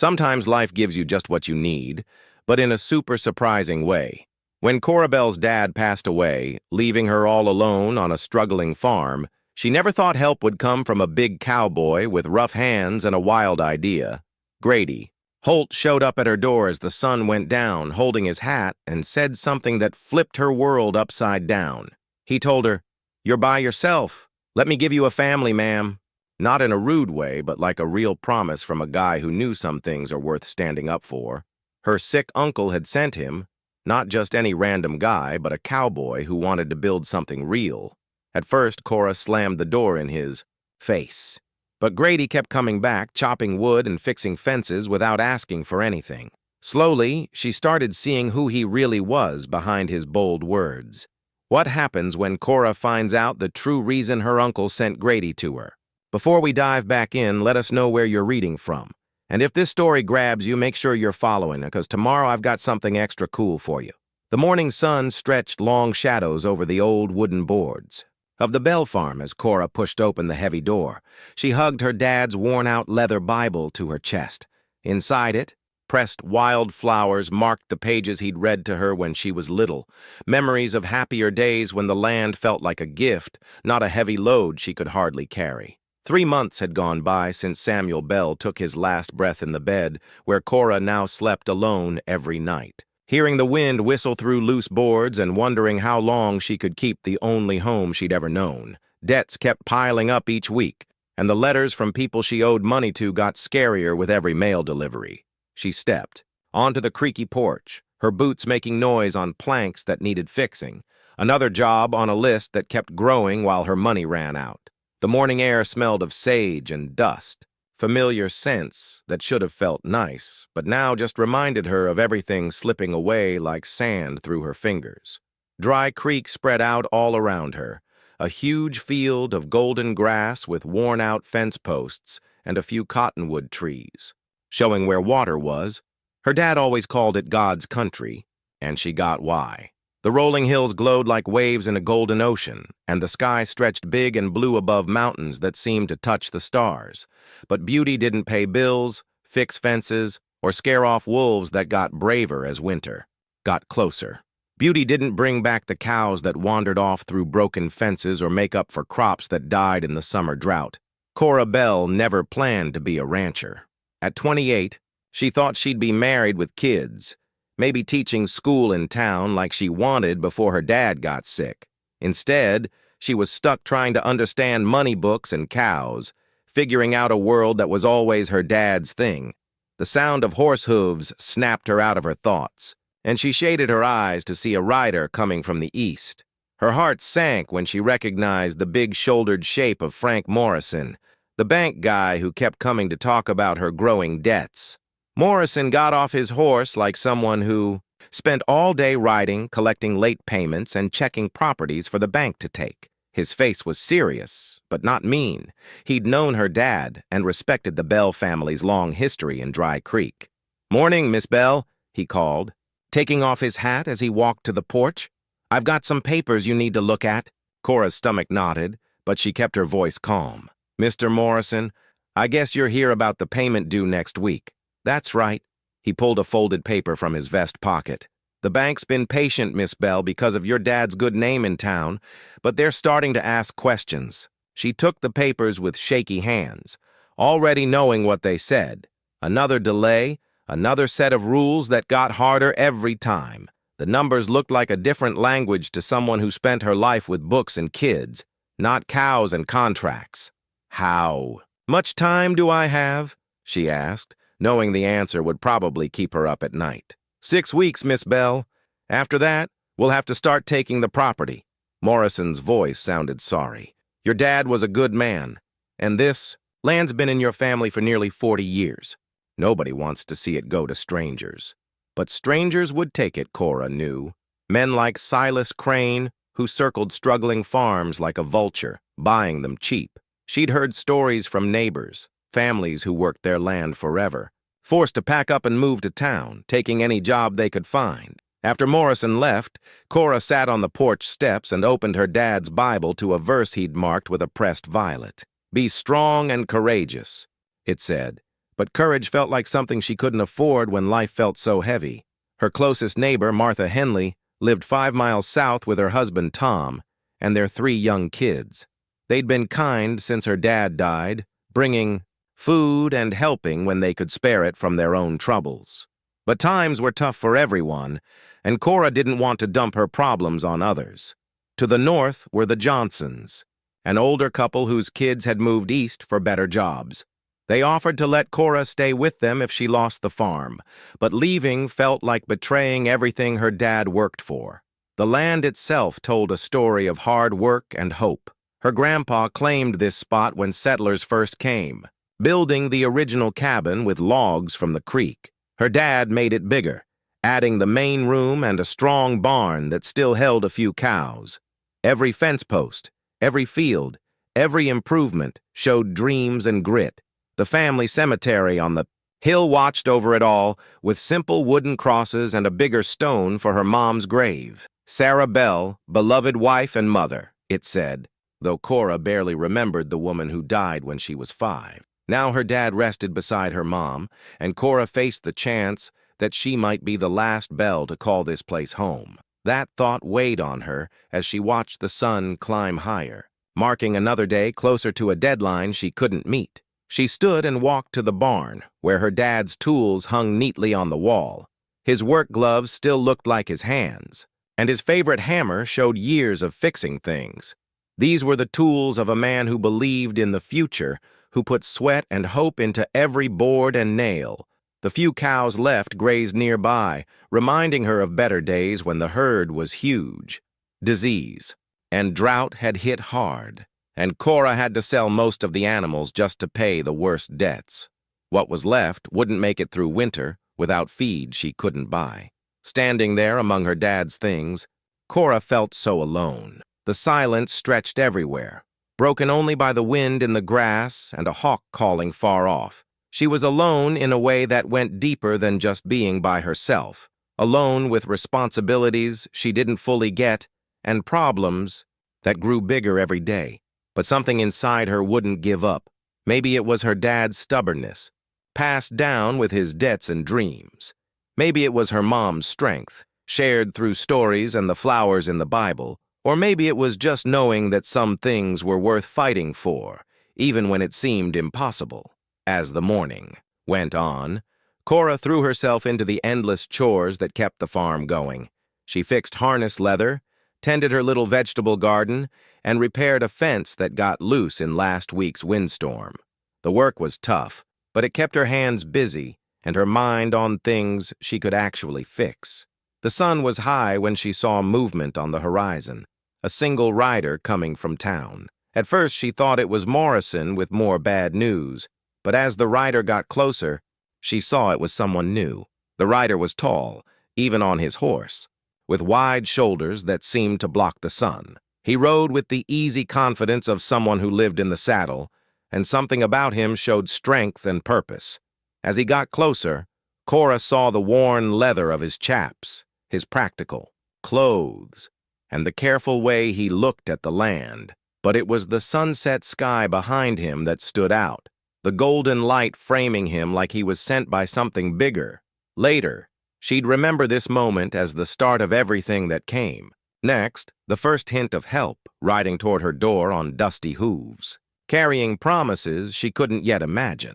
Sometimes life gives you just what you need, but in a super surprising way. When Cora Belle's dad passed away, leaving her all alone on a struggling farm, she never thought help would come from a big cowboy with rough hands and a wild idea. Grady. Holt showed up at her door as the sun went down, holding his hat, and said something that flipped her world upside down. He told her, "You're by yourself. Let me give you a family, ma'am." Not in a rude way, but like a real promise from a guy who knew some things are worth standing up for. Her sick uncle had sent him, not just any random guy, but a cowboy who wanted to build something real. At first, Cora slammed the door in his face. But Grady kept coming back, chopping wood and fixing fences without asking for anything. Slowly, she started seeing who he really was behind his bold words. What happens when Cora finds out the true reason her uncle sent Grady to her? Before we dive back in, let us know where you're reading from. And if this story grabs you, make sure you're following, because tomorrow I've got something extra cool for you. The morning sun stretched long shadows over the old wooden boards of the Bell farm as Cora pushed open the heavy door. She hugged her dad's worn-out leather Bible to her chest. Inside it, pressed wildflowers marked the pages he'd read to her when she was little, memories of happier days when the land felt like a gift, not a heavy load she could hardly carry. 3 months had gone by since Samuel Bell took his last breath in the bed, where Cora now slept alone every night. Hearing the wind whistle through loose boards and wondering how long she could keep the only home she'd ever known. Debts kept piling up each week, and the letters from people she owed money to got scarier with every mail delivery. She stepped onto the creaky porch, her boots making noise on planks that needed fixing, another job on a list that kept growing while her money ran out. The morning air smelled of sage and dust, familiar scents that should have felt nice, but now just reminded her of everything slipping away like sand through her fingers. Dry creek spread out all around her, a huge field of golden grass with worn-out fence posts and a few cottonwood trees, showing where water was. Her dad always called it God's country, and she got why. The rolling hills glowed like waves in a golden ocean, and the sky stretched big and blue above mountains that seemed to touch the stars. But beauty didn't pay bills, fix fences, or scare off wolves that got braver as winter got closer. Beauty didn't bring back the cows that wandered off through broken fences or make up for crops that died in the summer drought. Cora Bell never planned to be a rancher. At 28, she thought she'd be married with kids, maybe teaching school in town like she wanted before her dad got sick. Instead, she was stuck trying to understand money books and cows, figuring out a world that was always her dad's thing. The sound of horse hooves snapped her out of her thoughts, and she shaded her eyes to see a rider coming from the east. Her heart sank when she recognized the big-shouldered shape of Frank Morrison, the bank guy who kept coming to talk about her growing debts. Morrison got off his horse like someone who spent all day riding, collecting late payments, and checking properties for the bank to take. His face was serious, but not mean. He'd known her dad and respected the Bell family's long history in Dry Creek. "Morning, Miss Bell," he called, taking off his hat as he walked to the porch. "I've got some papers you need to look at." Cora's stomach knotted, but she kept her voice calm. "Mr. Morrison, I guess you're here about the payment due next week." "That's right." He pulled a folded paper from his vest pocket. "The bank's been patient, Miss Bell, because of your dad's good name in town, but they're starting to ask questions." She took the papers with shaky hands, already knowing what they said. Another delay, another set of rules that got harder every time. The numbers looked like a different language to someone who spent her life with books and kids, not cows and contracts. "How much time do I have?" she asked, knowing the answer would probably keep her up at night. 6 weeks, Miss Bell. After that, we'll have to start taking the property." Morrison's voice sounded sorry. "Your dad was a good man, and this land's been in your family for nearly 40 years. Nobody wants to see it go to strangers. But strangers would take it, Cora knew. Men like Silas Crane, who circled struggling farms like a vulture, buying them cheap. She'd heard stories from neighbors, families who worked their land forever, forced to pack up and move to town, taking any job they could find. After Morrison left, Cora sat on the porch steps and opened her dad's Bible to a verse he'd marked with a pressed violet. "Be strong and courageous," it said, but courage felt like something she couldn't afford when life felt so heavy. Her closest neighbor, Martha Henley, lived 5 miles south with her husband, Tom, and their 3 young kids. They'd been kind since her dad died, bringing food and helping when they could spare it from their own troubles. But times were tough for everyone, and Cora didn't want to dump her problems on others. To the north were the Johnsons, an older couple whose kids had moved east for better jobs. They offered to let Cora stay with them if she lost the farm, but leaving felt like betraying everything her dad worked for. The land itself told a story of hard work and hope. Her grandpa claimed this spot when settlers first came, building the original cabin with logs from the creek. Her dad made it bigger, adding the main room and a strong barn that still held a few cows. Every fence post, every field, every improvement showed dreams and grit. The family cemetery on the hill watched over it all, with simple wooden crosses and a bigger stone for her mom's grave. Sarah Bell, beloved wife and mother, it said, though Cora barely remembered the woman who died when she was 5. Now her dad rested beside her mom, and Cora faced the chance that she might be the last Bell to call this place home. That thought weighed on her as she watched the sun climb higher, marking another day closer to a deadline she couldn't meet. She stood and walked to the barn, where her dad's tools hung neatly on the wall. His work gloves still looked like his hands, and his favorite hammer showed years of fixing things. These were the tools of a man who believed in the future, who put sweat and hope into every board and nail. The few cows left grazed nearby, reminding her of better days when the herd was huge. Disease and drought had hit hard, and Cora had to sell most of the animals just to pay the worst debts. What was left wouldn't make it through winter without feed she couldn't buy. Standing there among her dad's things, Cora felt so alone. The silence stretched everywhere, broken only by the wind in the grass and a hawk calling far off. She was alone in a way that went deeper than just being by herself, alone with responsibilities she didn't fully get and problems that grew bigger every day. But something inside her wouldn't give up. Maybe it was her dad's stubbornness, passed down with his debts and dreams. Maybe it was her mom's strength, shared through stories and the flowers in the Bible. Or maybe it was just knowing that some things were worth fighting for, even when it seemed impossible. As the morning went on, Cora threw herself into the endless chores that kept the farm going. She fixed harness leather, tended her little vegetable garden, and repaired a fence that got loose in last week's windstorm. The work was tough, but it kept her hands busy and her mind on things she could actually fix. The sun was high when she saw movement on the horizon, a single rider coming from town. At first she thought it was Morrison with more bad news, but as the rider got closer, she saw it was someone new. The rider was tall, even on his horse, with wide shoulders that seemed to block the sun. He rode with the easy confidence of someone who lived in the saddle, and something about him showed strength and purpose. As he got closer, Cora saw the worn leather of his chaps, his practical clothes, and the careful way he looked at the land. But it was the sunset sky behind him that stood out, the golden light framing him like he was sent by something bigger. Later, she'd remember this moment as the start of everything that came. Next, the first hint of help, riding toward her door on dusty hooves, carrying promises she couldn't yet imagine.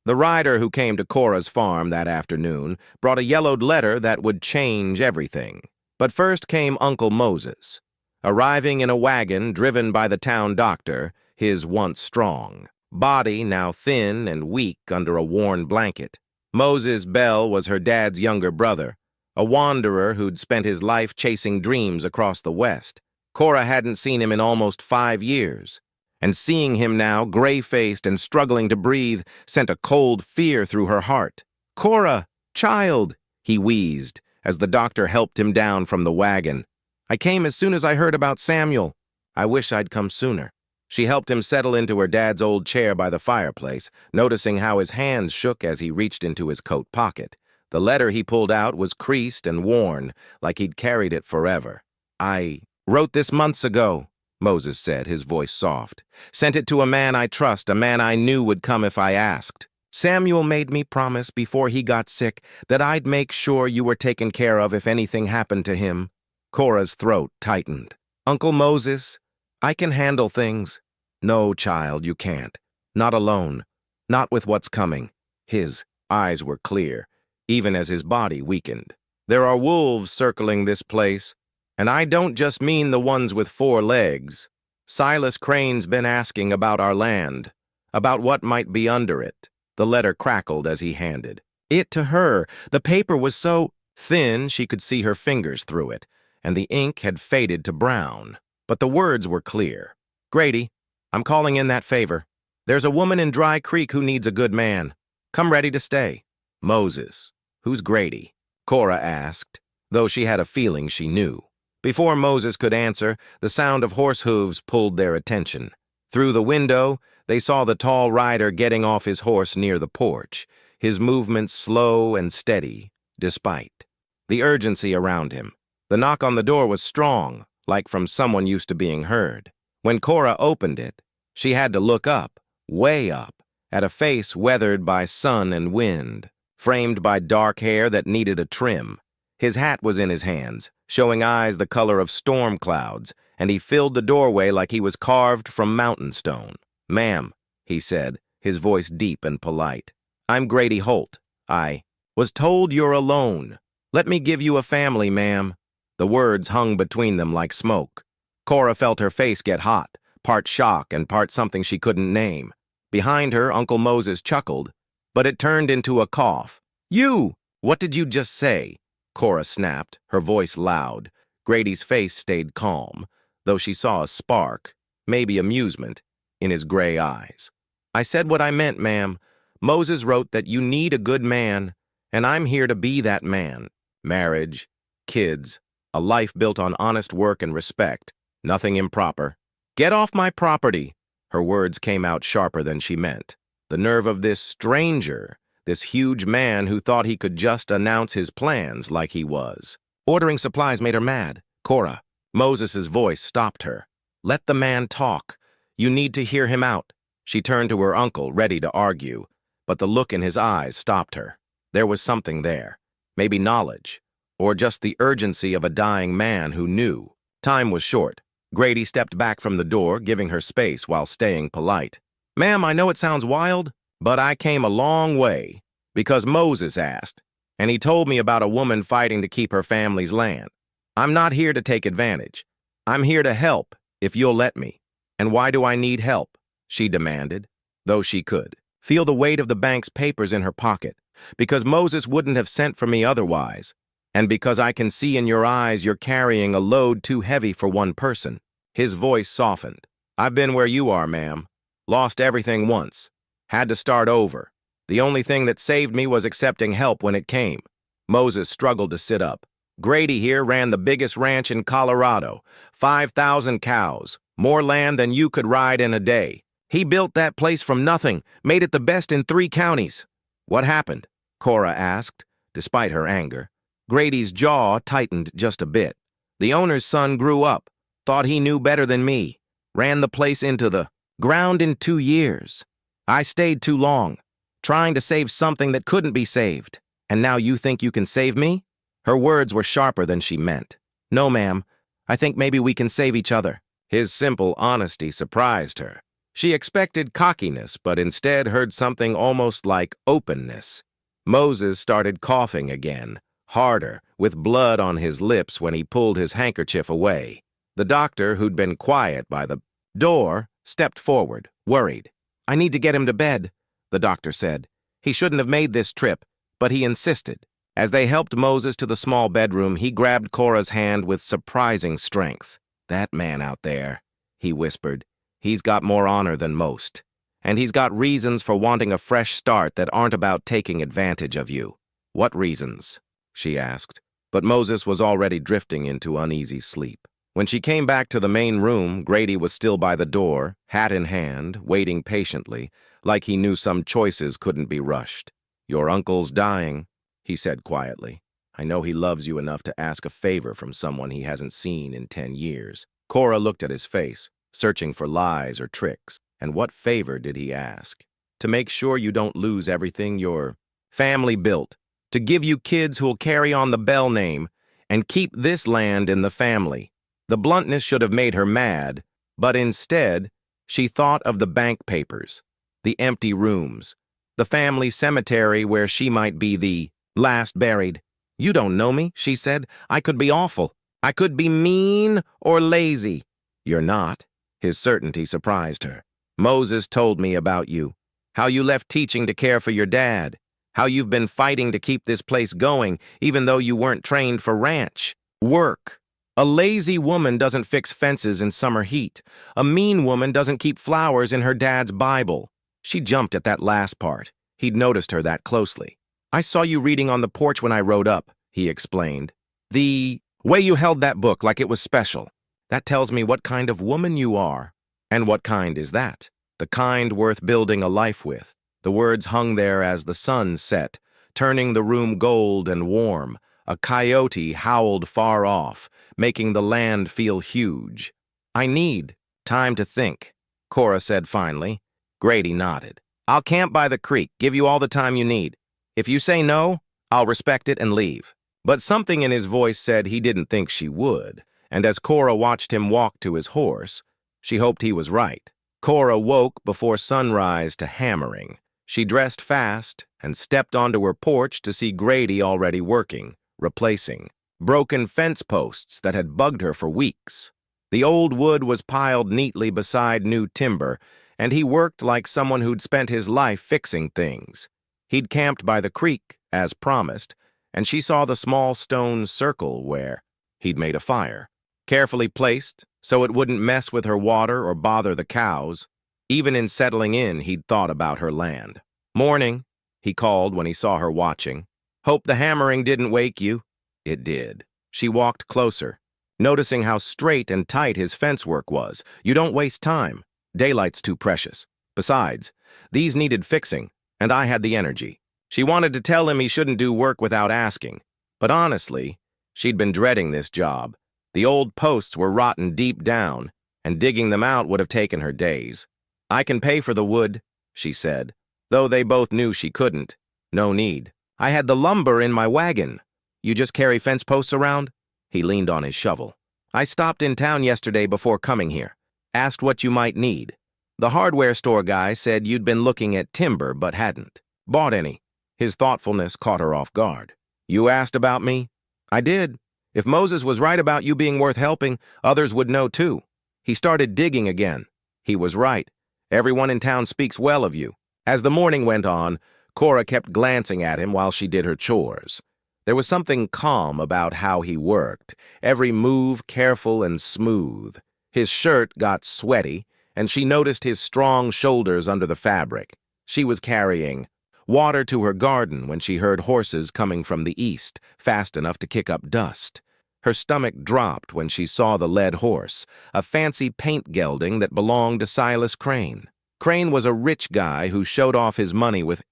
The rider who came to Cora's farm that afternoon brought a yellowed letter that would change everything. But first came Uncle Moses, arriving in a wagon driven by the town doctor, his once strong body now thin and weak under a worn blanket. Moses Bell was her dad's younger brother, a wanderer who'd spent his life chasing dreams across the West. Cora hadn't seen him in almost 5 years, and seeing him now, gray-faced and struggling to breathe, sent a cold fear through her heart. "Cora, child," he wheezed as the doctor helped him down from the wagon. "I came as soon as I heard about Samuel. I wish I'd come sooner." She helped him settle into her dad's old chair by the fireplace, noticing how his hands shook as he reached into his coat pocket. The letter he pulled out was creased and worn, like he'd carried it forever. "I wrote this months ago," Moses said, his voice soft. "Sent it to a man I trust, a man I knew would come if I asked." Samuel made me promise before he got sick that I'd make sure you were taken care of if anything happened to him. Cora's throat tightened. Uncle Moses, I can handle things. No, child, you can't. Not alone. Not with what's coming. His eyes were clear, even as his body weakened. There are wolves circling this place, and I don't just mean the ones with 4 legs. Silas Crane's been asking about our land, about what might be under it. The letter crackled as he handed it to her. The paper was so thin she could see her fingers through it, and the ink had faded to brown. But the words were clear. Grady, I'm calling in that favor. There's a woman in Dry Creek who needs a good man. Come ready to stay. Moses. Who's Grady? Cora asked, though she had a feeling she knew. Before Moses could answer, the sound of horse hooves pulled their attention. Through the window, they saw the tall rider getting off his horse near the porch, his movements slow and steady, despite the urgency around him. The knock on the door was strong, like from someone used to being heard. When Cora opened it, she had to look up, way up, at a face weathered by sun and wind, framed by dark hair that needed a trim. His hat was in his hands, showing eyes the color of storm clouds, and he filled the doorway like he was carved from mountain stone. Ma'am, he said, his voice deep and polite. I'm Grady Holt. I was told you're alone. Let me give you a family, ma'am. The words hung between them like smoke. Cora felt her face get hot, part shock and part something she couldn't name. Behind her, Uncle Moses chuckled, but it turned into a cough. You! What did you just say? Cora snapped, her voice loud. Grady's face stayed calm, though she saw a spark, maybe amusement, in his gray eyes. I said what I meant, ma'am. Moses wrote that you need a good man, and I'm here to be that man. Marriage, kids, a life built on honest work and respect, nothing improper. Get off my property! Her words came out sharper than she meant. The nerve of this stranger, this huge man who thought he could just announce his plans like he was. Ordering supplies made her mad. Cora, Moses's voice stopped her. Let the man talk. You need to hear him out. She turned to her uncle, ready to argue, but the look in his eyes stopped her. There was something there. Maybe knowledge, or just the urgency of a dying man who knew. Time was short. Grady stepped back from the door, giving her space while staying polite. Ma'am, I know it sounds wild, but I came a long way because Moses asked, and he told me about a woman fighting to keep her family's land. I'm not here to take advantage. I'm here to help, if you'll let me. And why do I need help? She demanded, though she could feel the weight of the bank's papers in her pocket, because Moses wouldn't have sent for me otherwise, and because I can see in your eyes you're carrying a load too heavy for one person. His voice softened. I've been where you are, ma'am. Lost everything once. Had to start over. The only thing that saved me was accepting help when it came. Moses struggled to sit up. Grady here ran the biggest ranch in Colorado. 5,000 cows. More land than you could ride in a day. He built that place from nothing, made it the best in 3 counties. What happened? Cora asked, despite her anger. Grady's jaw tightened just a bit. The owner's son grew up, thought he knew better than me, ran the place into the ground in 2 years. I stayed too long, trying to save something that couldn't be saved. And now you think you can save me? Her words were sharper than she meant. No, ma'am. I think maybe we can save each other. His simple honesty surprised her. She expected cockiness, but instead heard something almost like openness. Moses started coughing again, harder, with blood on his lips when he pulled his handkerchief away. The doctor, who'd been quiet by the door, stepped forward, worried. I need to get him to bed, the doctor said. He shouldn't have made this trip, but he insisted. As they helped Moses to the small bedroom, he grabbed Cora's hand with surprising strength. That man out there, he whispered, he's got more honor than most. And he's got reasons for wanting a fresh start that aren't about taking advantage of you. What reasons? She asked. But Moses was already drifting into uneasy sleep. When she came back to the main room, Grady was still by the door, hat in hand, waiting patiently, like he knew some choices couldn't be rushed. Your uncle's dying, he said quietly. I know he loves you enough to ask a favor from someone he hasn't seen in 10 years. Cora looked at his face, searching for lies or tricks. And what favor did he ask? to make sure you don't lose everything your family built, to give you kids who'll carry on the Bell name and keep this land in the family. The bluntness should have made her mad, but instead, she thought of the bank papers, the empty rooms, the family cemetery where she might be the last buried. "You don't know me," she said. "I could be awful. I could be mean or lazy." "You're not." His certainty surprised her. "Moses told me about you, how you left teaching to care for your dad, how you've been fighting to keep this place going even though you weren't trained for ranch work. A lazy woman doesn't fix fences in summer heat. A mean woman doesn't keep flowers in her dad's Bible." She jumped at that last part. He'd noticed her that closely. "I saw you reading on the porch when I rode up," he explained. "The way you held that book like it was special. That tells me what kind of woman you are." "And what kind is that?" "The kind worth building a life with." The words hung there as the sun set, turning the room gold and warm. A coyote howled far off, making the land feel huge. "I need time to think," Cora said finally. Grady nodded. "I'll camp by the creek, give you all the time you need. If you say no, I'll respect it and leave." But something in his voice said he didn't think she would, and as Cora watched him walk to his horse, she hoped he was right. Cora woke before sunrise to hammering. She dressed fast and stepped onto her porch to see Grady already working, replacing broken fence posts that had bugged her for weeks. The old wood was piled neatly beside new timber, and he worked like someone who'd spent his life fixing things. He'd camped by the creek, as promised, and she saw the small stone circle where he'd made a fire, carefully placed so it wouldn't mess with her water or bother the cows. Even in settling in, he'd thought about her land. "Morning," he called when he saw her watching. "Hope the hammering didn't wake you." It did. She walked closer, noticing how straight and tight his fence work was. "You don't waste time. Daylight's too precious. Besides, these needed fixing, and I had the energy." She wanted to tell him he shouldn't do work without asking, but honestly, she'd been dreading this job. The old posts were rotten deep down, and digging them out would have taken her days. "I can pay for the wood," she said, though they both knew she couldn't. "No need. I had the lumber in my wagon." "You just carry fence posts around?" He leaned on his shovel. "I stopped in town yesterday before coming here. Asked what you might need. The hardware store guy said you'd been looking at timber but hadn't bought any." His thoughtfulness caught her off guard. "You asked about me?" "I did. If Moses was right about you being worth helping, others would know too." He started digging again. He was right. Everyone in town speaks well of you. As the morning went on, Cora kept glancing at him while she did her chores. There was something calm about how he worked, every move careful and smooth. His shirt got sweaty, and she noticed his strong shoulders under the fabric. She was carrying water to her garden when she heard horses coming from the east, fast enough to kick up dust. Her stomach dropped when she saw the led horse, a fancy paint gelding that belonged to Silas Crane. Crane was a rich guy who showed off his money with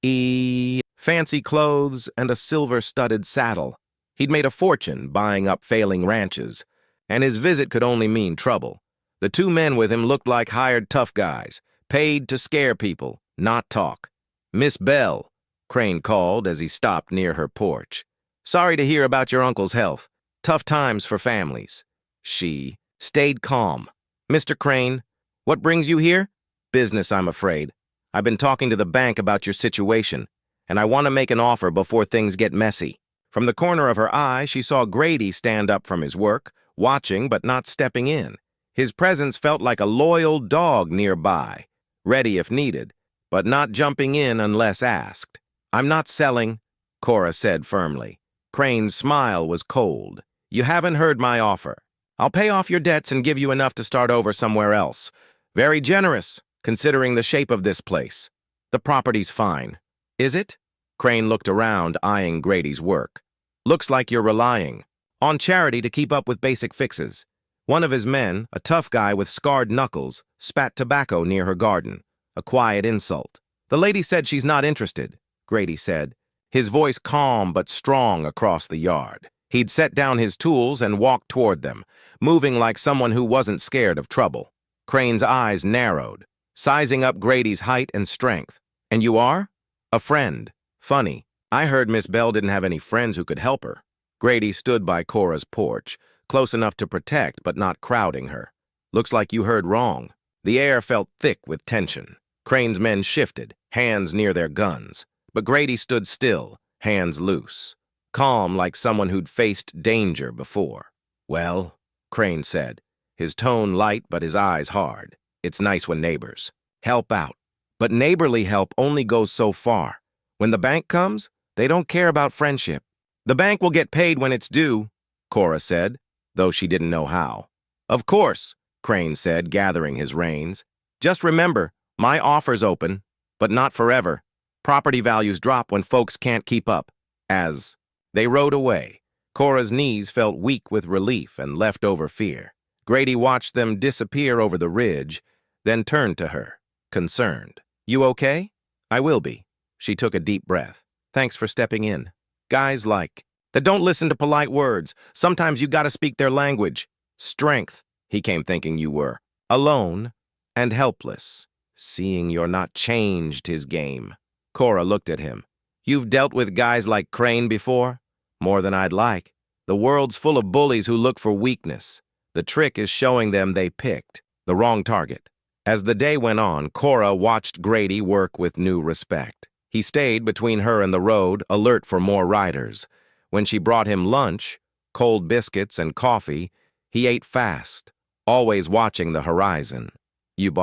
fancy clothes and a silver-studded saddle. He'd made a fortune buying up failing ranches, and his visit could only mean trouble. The two men with him looked like hired tough guys, paid to scare people, not talk. "Miss Bell," Crane called as he stopped near her porch. "Sorry to hear about your uncle's health. Tough times for families." She stayed calm. "Mr. Crane, what brings you here?" "Business, I'm afraid. I've been talking to the bank about your situation, and I want to make an offer before things get messy." From the corner of her eye, she saw Grady stand up from his work, watching but not stepping in. His presence felt like a loyal dog nearby, ready if needed, but not jumping in unless asked. "I'm not selling," Cora said firmly. Crane's smile was cold. "You haven't heard my offer. I'll pay off your debts and give you enough to start over somewhere else. Very generous, considering the shape of this place. The property's fine." "Is it?" Crane looked around, eyeing Grady's work. "Looks like you're relying on charity to keep up with basic fixes." One of his men, a tough guy with scarred knuckles, spat tobacco near her garden, a quiet insult. "The lady said she's not interested," Grady said, his voice calm but strong across the yard. He'd set down his tools and walked toward them, moving like someone who wasn't scared of trouble. Crane's eyes narrowed, sizing up Grady's height and strength. And you are? A friend. Funny. I heard Miss Bell didn't have any friends who could help her. Grady stood by Cora's porch, close enough to protect but not crowding her. Looks like you heard wrong. The air felt thick with tension. Crane's men shifted, hands near their guns. But Grady stood still, hands loose. Calm like someone who'd faced danger before. Well, Crane said, his tone light but his eyes hard. It's nice when neighbors help out. But neighborly help only goes so far. When the bank comes, they don't care about friendship. The bank will get paid when it's due, Cora said, though she didn't know how. Of course, Crane said, gathering his reins. Just remember, my offer's open, but not forever. Property values drop when folks can't keep up. As they rode away, Cora's knees felt weak with relief and leftover fear. Grady watched them disappear over the ridge, then turned to her, concerned. You okay? I will be. She took a deep breath. Thanks for stepping in. Guys like that don't listen to polite words. Sometimes you gotta speak their language. Strength, he came thinking you were. Alone and helpless. Seeing you're not changed his game. Cora looked at him. You've dealt with guys like Crane before? More than I'd like. The world's full of bullies who look for weakness. The trick is showing them they picked the wrong target. As the day went on, Cora watched Grady work with new respect. He stayed between her and the road, alert for more riders. When she brought him lunch, cold biscuits and coffee, he ate fast, always watching the horizon. You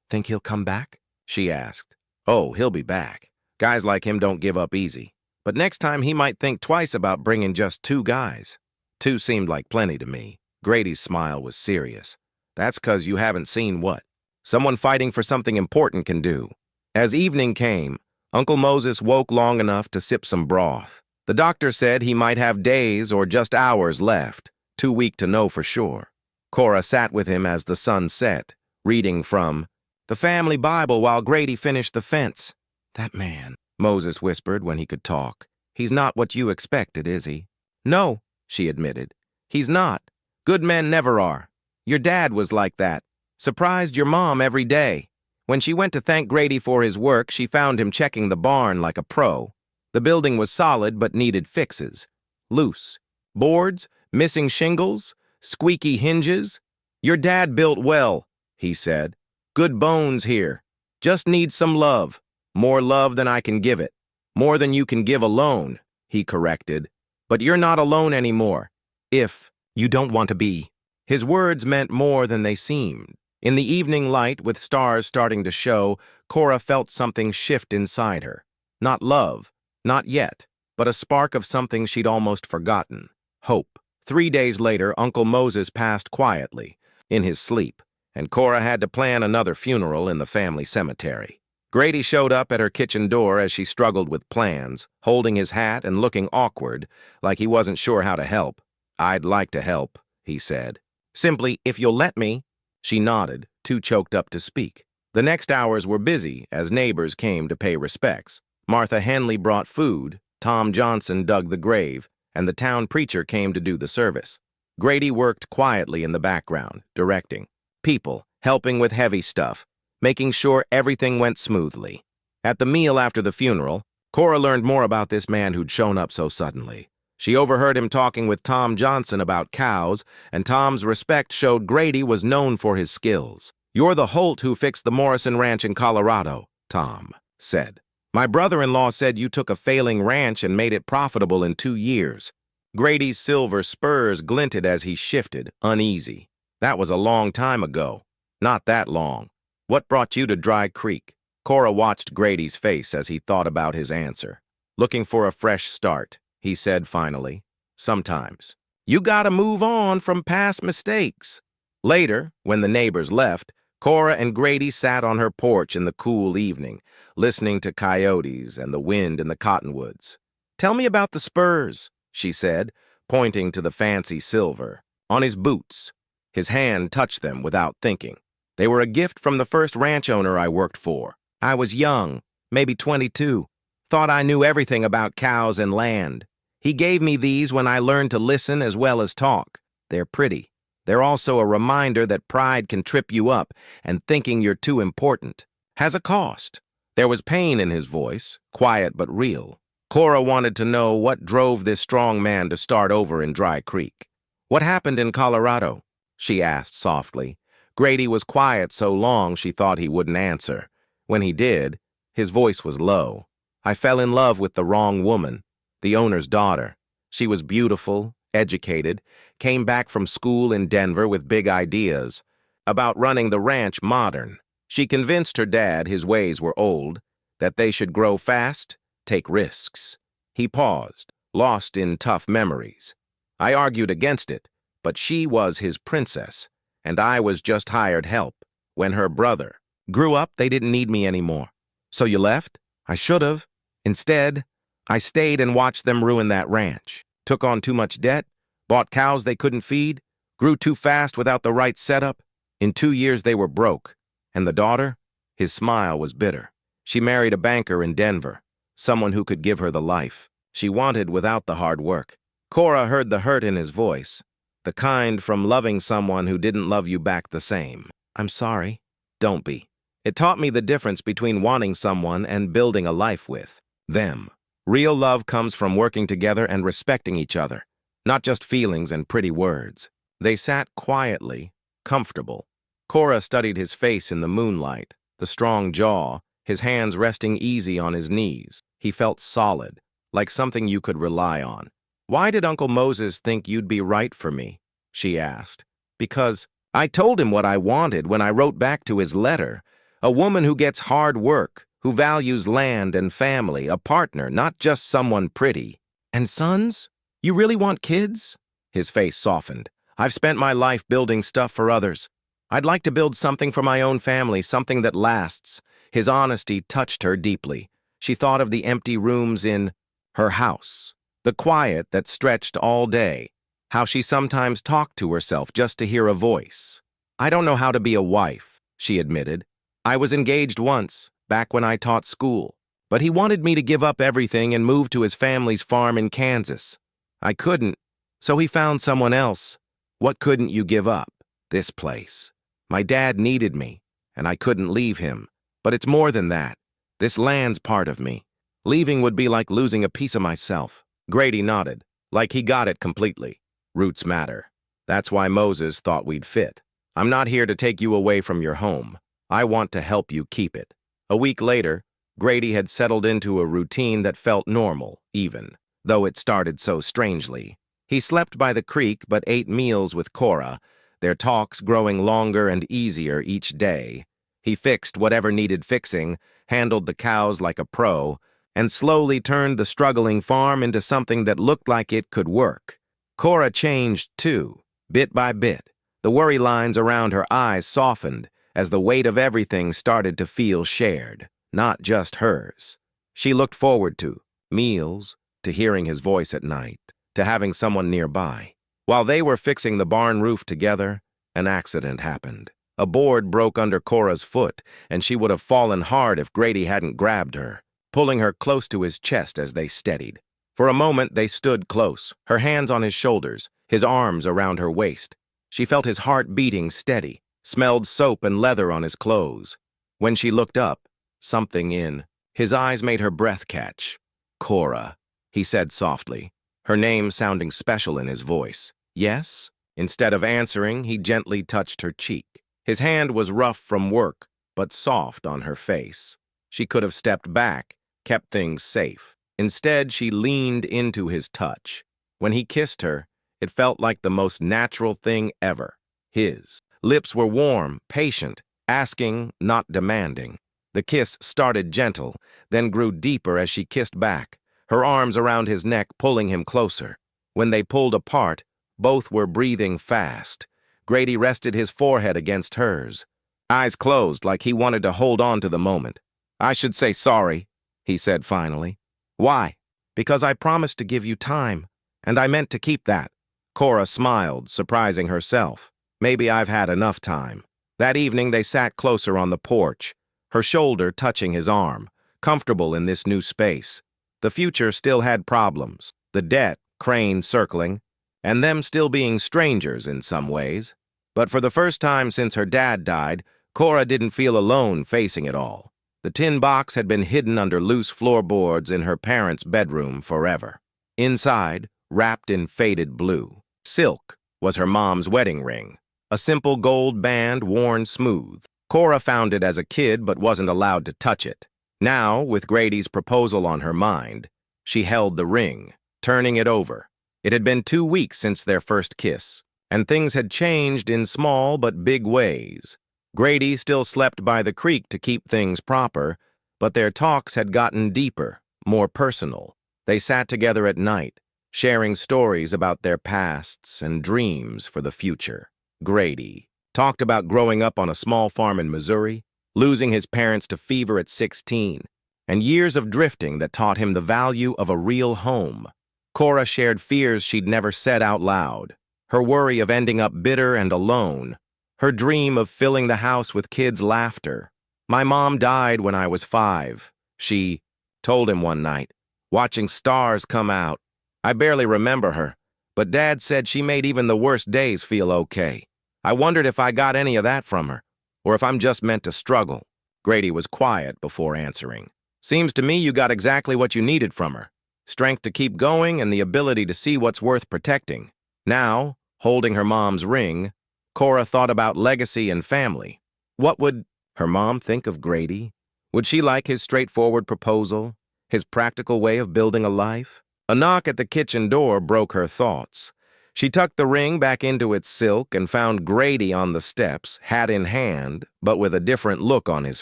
think he'll come back? She asked. Oh, he'll be back. Guys like him don't give up easy. But next time he might think twice about bringing just 2 guys. 2 seemed like plenty to me. Grady's smile was serious. That's 'cause you haven't seen what someone fighting for something important can do. As evening came, Uncle Moses woke long enough to sip some broth. The doctor said he might have days or just hours left, too weak to know for sure. Cora sat with him as the sun set, reading from the family Bible while Grady finished the fence. That man, Moses whispered when he could talk. He's not what you expected, is he? No, she admitted. He's not. Good men never are. Your dad was like that. Surprised your mom every day. When she went to thank Grady for his work, she found him checking the barn like a pro. The building was solid but needed fixes. Loose. Boards, missing shingles, squeaky hinges. Your dad built well, he said. Good bones here. Just needs some love. More love than I can give it. More than you can give alone, he corrected. But you're not alone anymore. If you don't want to be. His words meant more than they seemed. In the evening light, with stars starting to show, Cora felt something shift inside her. Not love, not yet, but a spark of something she'd almost forgotten. Hope. 3 days later, Uncle Moses passed quietly, in his sleep, and Cora had to plan another funeral in the family cemetery. Grady showed up at her kitchen door as she struggled with plans, holding his hat and looking awkward, like he wasn't sure how to help. I'd like to help, he said. Simply, if you'll let me. She nodded, too choked up to speak. The next hours were busy as neighbors came to pay respects. Martha Henley brought food, Tom Johnson dug the grave, and the town preacher came to do the service. Grady worked quietly in the background, directing. People, helping with heavy stuff, making sure everything went smoothly. At the meal after the funeral, Cora learned more about this man who'd shown up so suddenly. She overheard him talking with Tom Johnson about cows, and Tom's respect showed Grady was known for his skills. You're the Holt who fixed the Morrison Ranch in Colorado, Tom said. My brother-in-law said you took a failing ranch and made it profitable in 2 years. Grady's silver spurs glinted as he shifted, uneasy. That was a long time ago. Not that long. What brought you to Dry Creek? Cora watched Grady's face as he thought about his answer. Looking for a fresh start, he said finally. Sometimes. You gotta move on from past mistakes. Later, when the neighbors left, Cora and Grady sat on her porch in the cool evening, listening to coyotes and the wind in the cottonwoods. Tell me about the spurs, she said, pointing to the fancy silver. On his boots. His hand touched them without thinking. They were a gift from the first ranch owner I worked for. I was young, maybe 22. Thought I knew everything about cows and land. He gave me these when I learned to listen as well as talk. They're pretty. They're also a reminder that pride can trip you up and thinking you're too important has a cost. There was pain in his voice, quiet but real. Cora wanted to know what drove this strong man to start over in Dry Creek. "What happened in Colorado?" she asked softly. Grady was quiet so long she thought he wouldn't answer. When he did, his voice was low. "I fell in love with the wrong woman, the owner's daughter. She was beautiful, educated, came back from school in Denver with big ideas about running the ranch modern. She convinced her dad his ways were old, that they should grow fast, take risks." He paused, lost in tough memories. "I argued against it, but she was his princess, and I was just hired help. When her brother grew up, they didn't need me anymore. So you left? I should have. Instead, I stayed and watched them ruin that ranch. Took on too much debt, bought cows they couldn't feed, grew too fast without the right setup. In 2 years they were broke. And the daughter? His smile was bitter. She married a banker in Denver, someone who could give her the life she wanted without the hard work." Cora heard the hurt in his voice, the kind from loving someone who didn't love you back the same. "I'm sorry." "Don't be. It taught me the difference between wanting someone and building a life with them. Real love comes from working together and respecting each other, not just feelings and pretty words." They sat quietly, comfortable. Cora studied his face in the moonlight, the strong jaw, his hands resting easy on his knees. He felt solid, like something you could rely on. "Why did Uncle Moses think you'd be right for me?" she asked. "Because I told him what I wanted when I wrote back to his letter. A woman who gets hard work, who values land and family, a partner, not just someone pretty." "And sons? You really want kids?" His face softened. "I've spent my life building stuff for others. I'd like to build something for my own family, something that lasts." His honesty touched her deeply. She thought of the empty rooms in her house, the quiet that stretched all day, how she sometimes talked to herself just to hear a voice. "I don't know how to be a wife," she admitted. "I was engaged once, back when I taught school, but he wanted me to give up everything and move to his family's farm in Kansas. I couldn't, so he found someone else." "What couldn't you give up?" "This place. My dad needed me, and I couldn't leave him. But it's more than that. This land's part of me. Leaving would be like losing a piece of myself." Grady nodded, like he got it completely. "Roots matter. That's why Moses thought we'd fit. I'm not here to take you away from your home. I want to help you keep it." A week later, Grady had settled into a routine that felt normal, even, though it started so strangely. He slept by the creek but ate meals with Cora, their talks growing longer and easier each day. He fixed whatever needed fixing, handled the cows like a pro, and slowly turned the struggling farm into something that looked like it could work. Cora changed, too, bit by bit. The worry lines around her eyes softened as the weight of everything started to feel shared, not just hers. She looked forward to meals, to hearing his voice at night, to having someone nearby. While they were fixing the barn roof together, an accident happened. A board broke under Cora's foot, and she would have fallen hard if Grady hadn't grabbed her, pulling her close to his chest as they steadied. For a moment, they stood close, her hands on his shoulders, his arms around her waist. She felt his heart beating steady, smelled soap and leather on his clothes. When she looked up, something in his eyes made her breath catch. "Cora," he said softly, her name sounding special in his voice. "Yes?" Instead of answering, he gently touched her cheek. His hand was rough from work, but soft on her face. She could have stepped back, kept things safe. Instead, she leaned into his touch. When he kissed her, it felt like the most natural thing ever. His lips were warm, patient, asking, not demanding. The kiss started gentle, then grew deeper as she kissed back, her arms around his neck pulling him closer. When they pulled apart, both were breathing fast. Grady rested his forehead against hers, eyes closed like he wanted to hold on to the moment. "I should say sorry," he said finally. "Why?" "Because I promised to give you time, and I meant to keep that." Cora smiled, surprising herself. "Maybe I've had enough time." That evening they sat closer on the porch, her shoulder touching his arm, comfortable in this new space. The future still had problems, the debt, Crane circling, and them still being strangers in some ways. But for the first time since her dad died, Cora didn't feel alone facing it all. The tin box had been hidden under loose floorboards in her parents' bedroom forever. Inside, wrapped in faded blue, silk, was her mom's wedding ring, a simple gold band worn smooth. Cora found it as a kid but wasn't allowed to touch it. Now, with Grady's proposal on her mind, she held the ring, turning it over. It had been 2 weeks since their first kiss, and things had changed in small but big ways. Grady still slept by the creek to keep things proper, but their talks had gotten deeper, more personal. They sat together at night, sharing stories about their pasts and dreams for the future. Grady talked about growing up on a small farm in Missouri, losing his parents to fever at 16, and years of drifting that taught him the value of a real home. Cora shared fears she'd never said out loud, her worry of ending up bitter and alone, her dream of filling the house with kids' laughter. "My mom died when I was 5, she told him one night, watching stars come out. I barely remember her, but Dad said she made even the worst days feel okay. I wondered if I got any of that from her, or if I'm just meant to struggle." Grady was quiet before answering. "Seems to me you got exactly what you needed from her. Strength to keep going and the ability to see what's worth protecting." Now, holding her mom's ring, Cora thought about legacy and family. What would her mom think of Grady? Would she like his straightforward proposal, his practical way of building a life? A knock at the kitchen door broke her thoughts. She tucked the ring back into its silk and found Grady on the steps, hat in hand, but with a different look on his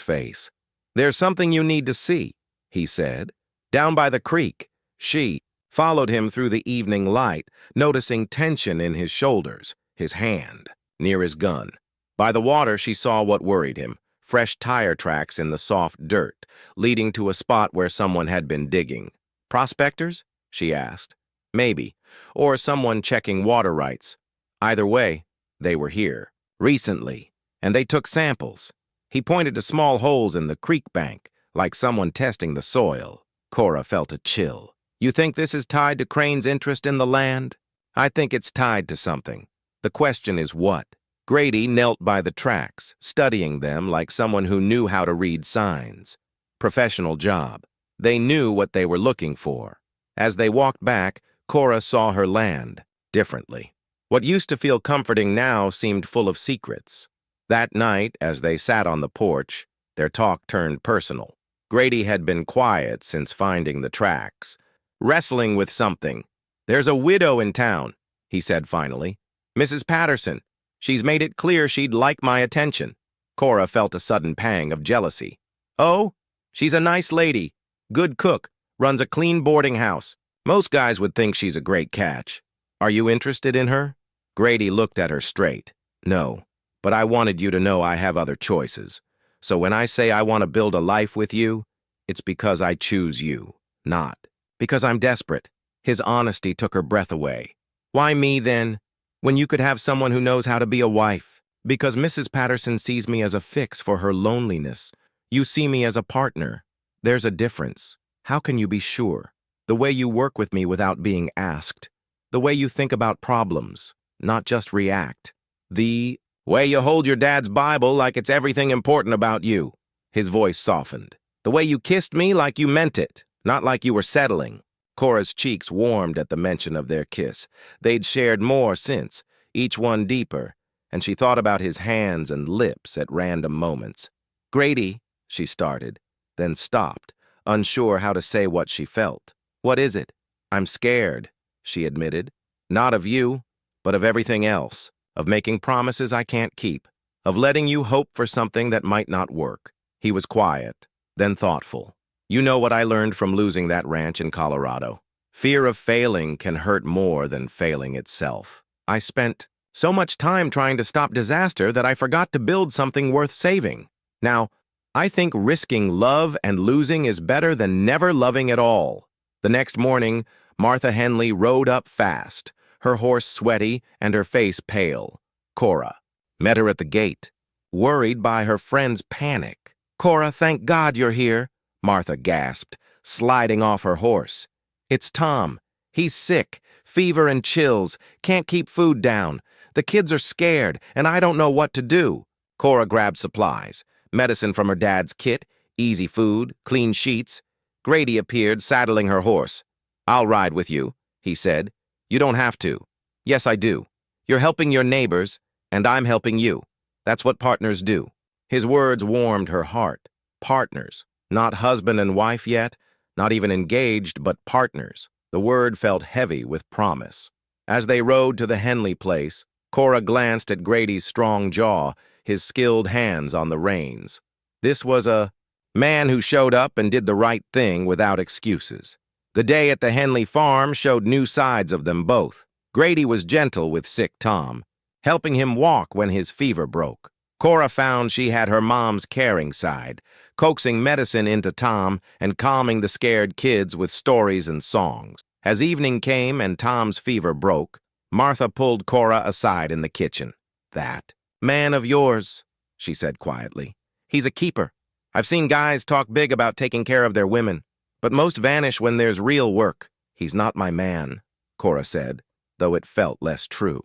face. "There's something you need to see," he said. Down by the creek, she followed him through the evening light, noticing tension in his shoulders, his hand near his gun. By the water, she saw what worried him, fresh tire tracks in the soft dirt, leading to a spot where someone had been digging. "Prospectors?" she asked. "Maybe. Or someone checking water rights. Either way, they were here. Recently. And they took samples." He pointed to small holes in the creek bank, like someone testing the soil. Cora felt a chill. "You think this is tied to Crane's interest in the land?" "I think it's tied to something. The question is what?" Grady knelt by the tracks, studying them like someone who knew how to read signs. Professional job. They knew what they were looking for. As they walked back, Cora saw her land differently. What used to feel comforting now seemed full of secrets. That night, as they sat on the porch, their talk turned personal. Grady had been quiet since finding the tracks, wrestling with something. "There's a widow in town," he said finally. "Mrs. Patterson. She's made it clear she'd like my attention." Cora felt a sudden pang of jealousy. "Oh, she's a nice lady, good cook, runs a clean boarding house. Most guys would think she's a great catch. Are you interested in her?" Grady looked at her straight. "No, but I wanted you to know I have other choices. So when I say I want to build a life with you, it's because I choose you, not because I'm desperate." His honesty took her breath away. "Why me, then, when you could have someone who knows how to be a wife?" "Because Mrs. Patterson sees me as a fix for her loneliness. You see me as a partner. There's a difference. How can you be sure? The way you work with me without being asked. The way you think about problems, not just react. The way you hold your dad's Bible like it's everything important about you." His voice softened. "The way you kissed me like you meant it, not like you were settling." Cora's cheeks warmed at the mention of their kiss. They'd shared more since, each one deeper, and she thought about his hands and lips at random moments. "Grady," she started, then stopped, unsure how to say what she felt. "What is it?" "I'm scared," she admitted. "Not of you, but of everything else. Of making promises I can't keep. Of letting you hope for something that might not work." He was quiet, then thoughtful. "You know what I learned from losing that ranch in Colorado? Fear of failing can hurt more than failing itself. I spent so much time trying to stop disaster that I forgot to build something worth saving. Now, I think risking love and losing is better than never loving at all." The next morning, Martha Henley rode up fast, her horse sweaty and her face pale. Cora met her at the gate, worried by her friend's panic. "Cora, thank God you're here," Martha gasped, sliding off her horse. "It's Tom. He's sick, fever and chills, can't keep food down. The kids are scared, and I don't know what to do." Cora grabbed supplies, medicine from her dad's kit, Easy food, clean sheets. Grady appeared, saddling her horse. "I'll ride with you," he said. "You don't have to." "Yes, I do. You're helping your neighbors, and I'm helping you. That's what partners do." His words warmed her heart. Partners. Not husband and wife yet, not even engaged, but partners. The word felt heavy with promise. As they rode to the Henley place, Cora glanced at Grady's strong jaw, his skilled hands on the reins. This was a man who showed up and did the right thing without excuses. The day at the Henley farm showed new sides of them both. Grady was gentle with sick Tom, helping him walk when his fever broke. Cora found she had her mom's caring side, coaxing medicine into Tom and calming the scared kids with stories and songs. As evening came and Tom's fever broke, Martha pulled Cora aside in the kitchen. "That man of yours," she said quietly. "He's a keeper. I've seen guys talk big about taking care of their women, but most vanish when there's real work. He's not my man," Cora said, though it felt less true.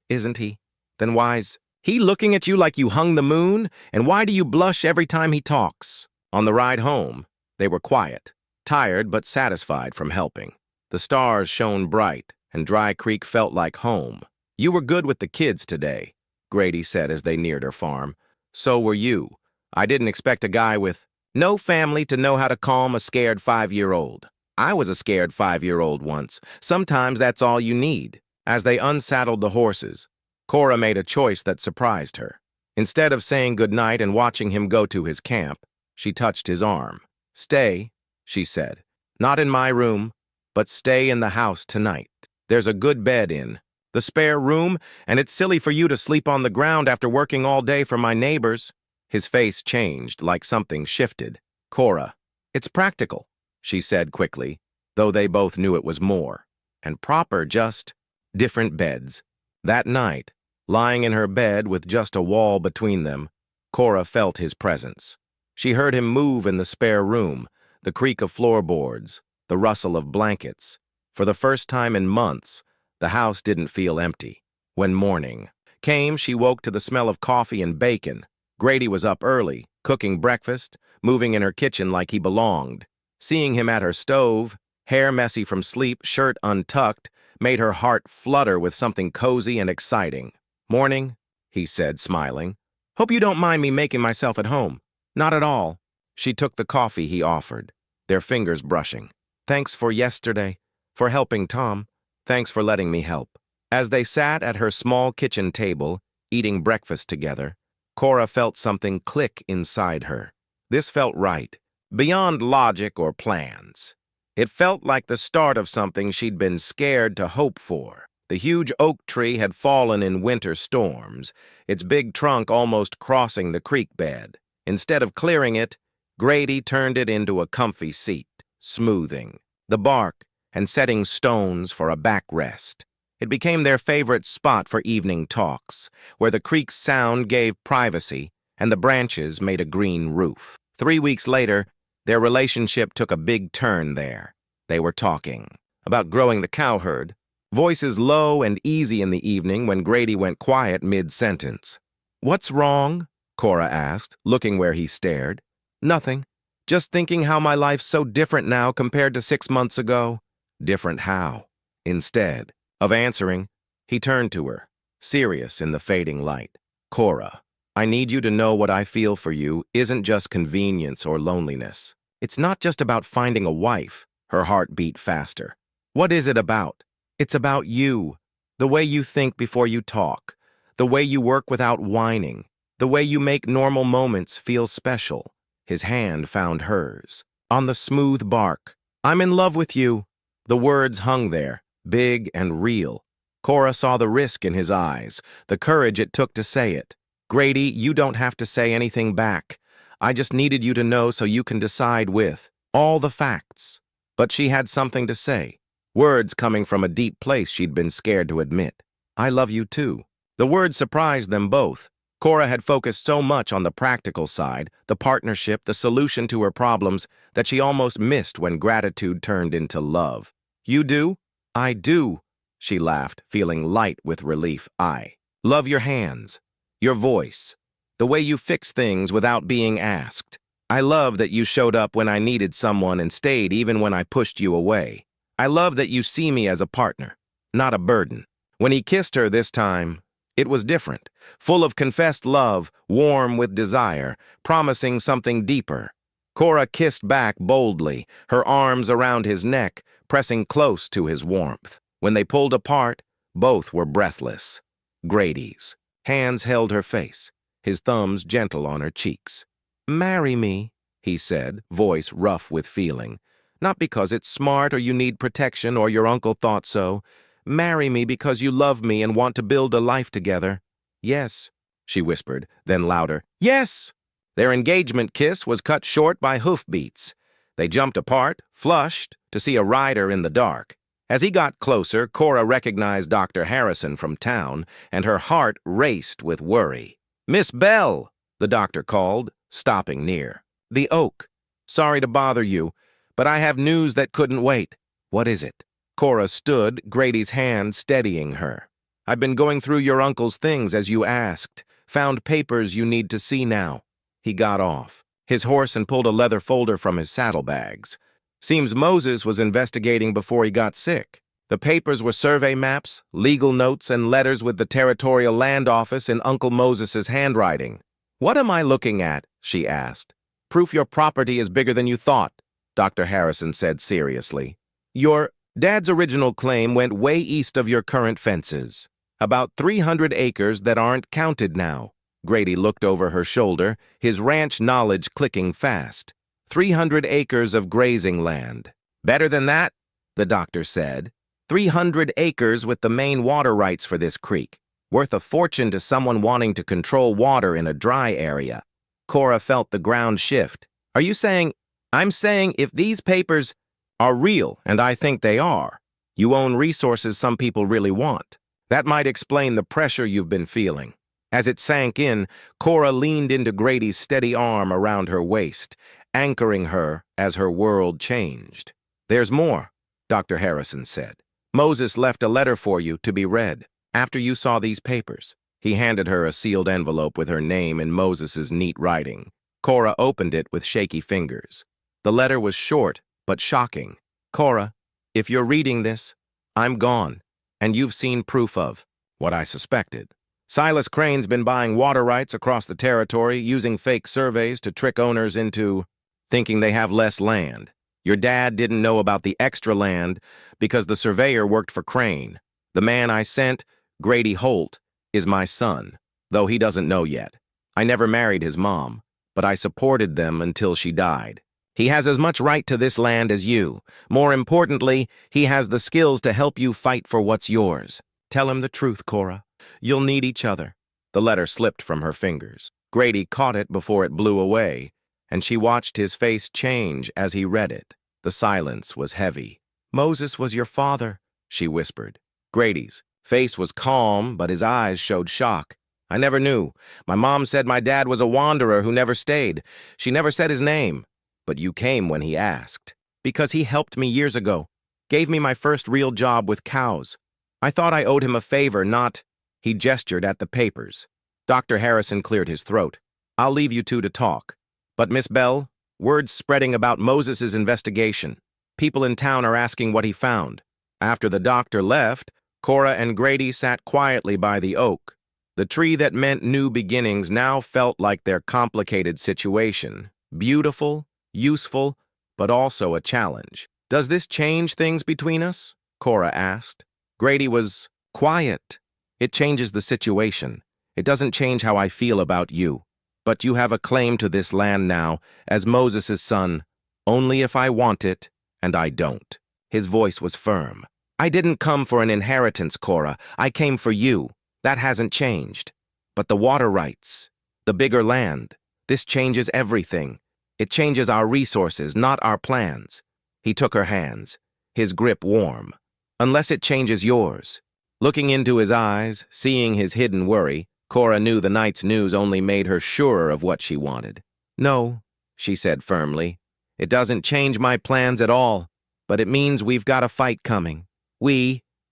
"Isn't he? Then why's he looking at you like you hung the moon? And why do you blush every time he talks?" On the ride home, they were quiet, tired but satisfied from helping. The stars shone bright, and Dry Creek felt like home. "You were good with the kids today," Grady said as they neared her farm. "So were you. I didn't expect a guy with no family to know how to calm a scared 5-year-old. I was a scared 5-year-old once. Sometimes that's all you need." As they unsaddled the horses, Cora made a choice that surprised her. Instead of saying goodnight and watching him go to his camp, she touched his arm. "Stay," she said. "Not in my room, but stay in the house tonight. There's a good bed in the spare room, and it's silly for you to sleep on the ground after working all day for my neighbors." His face changed like something shifted. "Cora, it's practical," she said quickly, though they both knew it was more. And proper, just different beds. That night, lying in her bed with just a wall between them, Cora felt his presence. She heard him move in the spare room, the creak of floorboards, the rustle of blankets. For the first time in months, the house didn't feel empty. When morning came, she woke to the smell of coffee and bacon. Grady was up early, cooking breakfast, moving in her kitchen like he belonged. Seeing him at her stove, hair messy from sleep, shirt untucked, made her heart flutter with something cozy and exciting. "Morning," he said, smiling. "Hope you don't mind me making myself at home." "Not at all." She took the coffee he offered, their fingers brushing. "Thanks for yesterday, for helping Tom. Thanks for letting me help." As they sat at her small kitchen table, eating breakfast together, Cora felt something click inside her. This felt right, beyond logic or plans. It felt like the start of something she'd been scared to hope for. The huge oak tree had fallen in winter storms, its big trunk almost crossing the creek bed. Instead of clearing it, Grady turned it into a comfy seat, smoothing the bark and setting stones for a backrest. It became their favorite spot for evening talks, where the creek's sound gave privacy and the branches made a green roof. 3 weeks later, their relationship took a big turn there. They were talking about growing the cow herd, voices low and easy in the evening when Grady went quiet mid-sentence. "What's wrong?" Cora asked, looking where he stared. "Nothing. Just thinking how my life's so different now compared to 6 months ago." Different how? Instead of answering, he turned to her, serious in the fading light. "Cora, I need you to know what I feel for you isn't just convenience or loneliness. It's not just about finding a wife." Her heart beat faster. "What is it about? It's about you. The way you think before you talk. The way you work without whining. The way you make normal moments feel special." His hand found hers, on the smooth bark. "I'm in love with you." The words hung there, big and real. Cora saw the risk in his eyes, the courage it took to say it. "Grady, you don't have to say anything back. I just needed you to know so you can decide with all the facts." But she had something to say, words coming from a deep place she'd been scared to admit. "I love you too." The words surprised them both. Cora had focused so much on the practical side, the partnership, the solution to her problems, that she almost missed when gratitude turned into love. "You do?" "I do," she laughed, feeling light with relief. "I love your hands, your voice, the way you fix things without being asked." I love that you showed up when I needed someone and stayed even when I pushed you away. I love that you see me as a partner, not a burden. When he kissed her this time, it was different, full of confessed love, warm with desire, promising something deeper. Cora kissed back boldly, her arms around his neck, pressing close to his warmth. When they pulled apart, both were breathless. Grady's hands held her face, his thumbs gentle on her cheeks. "Marry me," he said, voice rough with feeling. "Not because it's smart or you need protection or your uncle thought so. Marry me because you love me and want to build a life together." "Yes," she whispered, then louder, "Yes!" Their engagement kiss was cut short by hoofbeats. They jumped apart, flushed, to see a rider in the dark. As he got closer, Cora recognized Dr. Harrison from town, and her heart raced with worry. "Miss Bell," the doctor called, stopping near. "The Oak. Sorry to bother you, but I have news that couldn't wait." "What is it?" Cora stood, Grady's hand steadying her. "I've been going through your uncle's things as you asked. Found papers you need to see now." He got off his horse and pulled a leather folder from his saddlebags. Seems Moses was investigating before he got sick. The papers were survey maps, legal notes, and letters with the Territorial Land Office in Uncle Moses's handwriting. "What am I looking at?" she asked. "Proof your property is bigger than you thought," Dr. Harrison said seriously. "Your dad's original claim went way east of your current fences. About 300 acres that aren't counted now." Grady looked over her shoulder, his ranch knowledge clicking fast. 300 acres of grazing land. "Better than that," the doctor said. 300 acres with the main water rights for this creek. Worth a fortune to someone wanting to control water in a dry area. Cora felt the ground shift. "Are you saying—" "I'm saying if these papers are real, and I think they are, you own resources some people really want. That might explain the pressure you've been feeling." As it sank in, Cora leaned into Grady's steady arm around her waist, anchoring her as her world changed. "There's more," Dr. Harrison said. "Moses left a letter for you to be read after you saw these papers." He handed her a sealed envelope with her name in Moses's neat writing. Cora opened it with shaky fingers. The letter was short, but shocking. "Cora, if you're reading this, I'm gone, and you've seen proof of what I suspected. Silas Crane's been buying water rights across the territory, using fake surveys to trick owners into thinking they have less land. Your dad didn't know about the extra land because the surveyor worked for Crane. The man I sent, Grady Holt, is my son, though he doesn't know yet. I never married his mom, but I supported them until she died. He has as much right to this land as you. More importantly, he has the skills to help you fight for what's yours. Tell him the truth, Cora. You'll need each other." The letter slipped from her fingers. Grady caught it before it blew away, and she watched his face change as he read it. The silence was heavy. "Moses was your father," she whispered. Grady's face was calm, but his eyes showed shock. "I never knew. My mom said my dad was a wanderer who never stayed. She never said his name. But you came when he asked. Because he helped me years ago. Gave me my first real job with cows. I thought I owed him a favor, not—" He gestured at the papers. Dr. Harrison cleared his throat. "I'll leave you two to talk. But, Miss Bell, word's spreading about Moses's investigation. People in town are asking what he found." After the doctor left, Cora and Grady sat quietly by the oak. The tree that meant new beginnings now felt like their complicated situation. Beautiful, useful, but also a challenge. "Does this change things between us?" Cora asked. Grady was quiet. "It changes the situation. It doesn't change how I feel about you. But you have a claim to this land now, as Moses's son, only if I want it, and I don't." His voice was firm. "I didn't come for an inheritance, Cora. I came for you. That hasn't changed. But the water rights, the bigger land, this changes everything. It changes our resources, not our plans." He took her hands, his grip warm. "Unless it changes yours." Looking into his eyes, seeing his hidden worry, Cora knew the night's news only made her surer of what she wanted. "No," she said firmly. "It doesn't change my plans at all, but it means we've got a fight coming.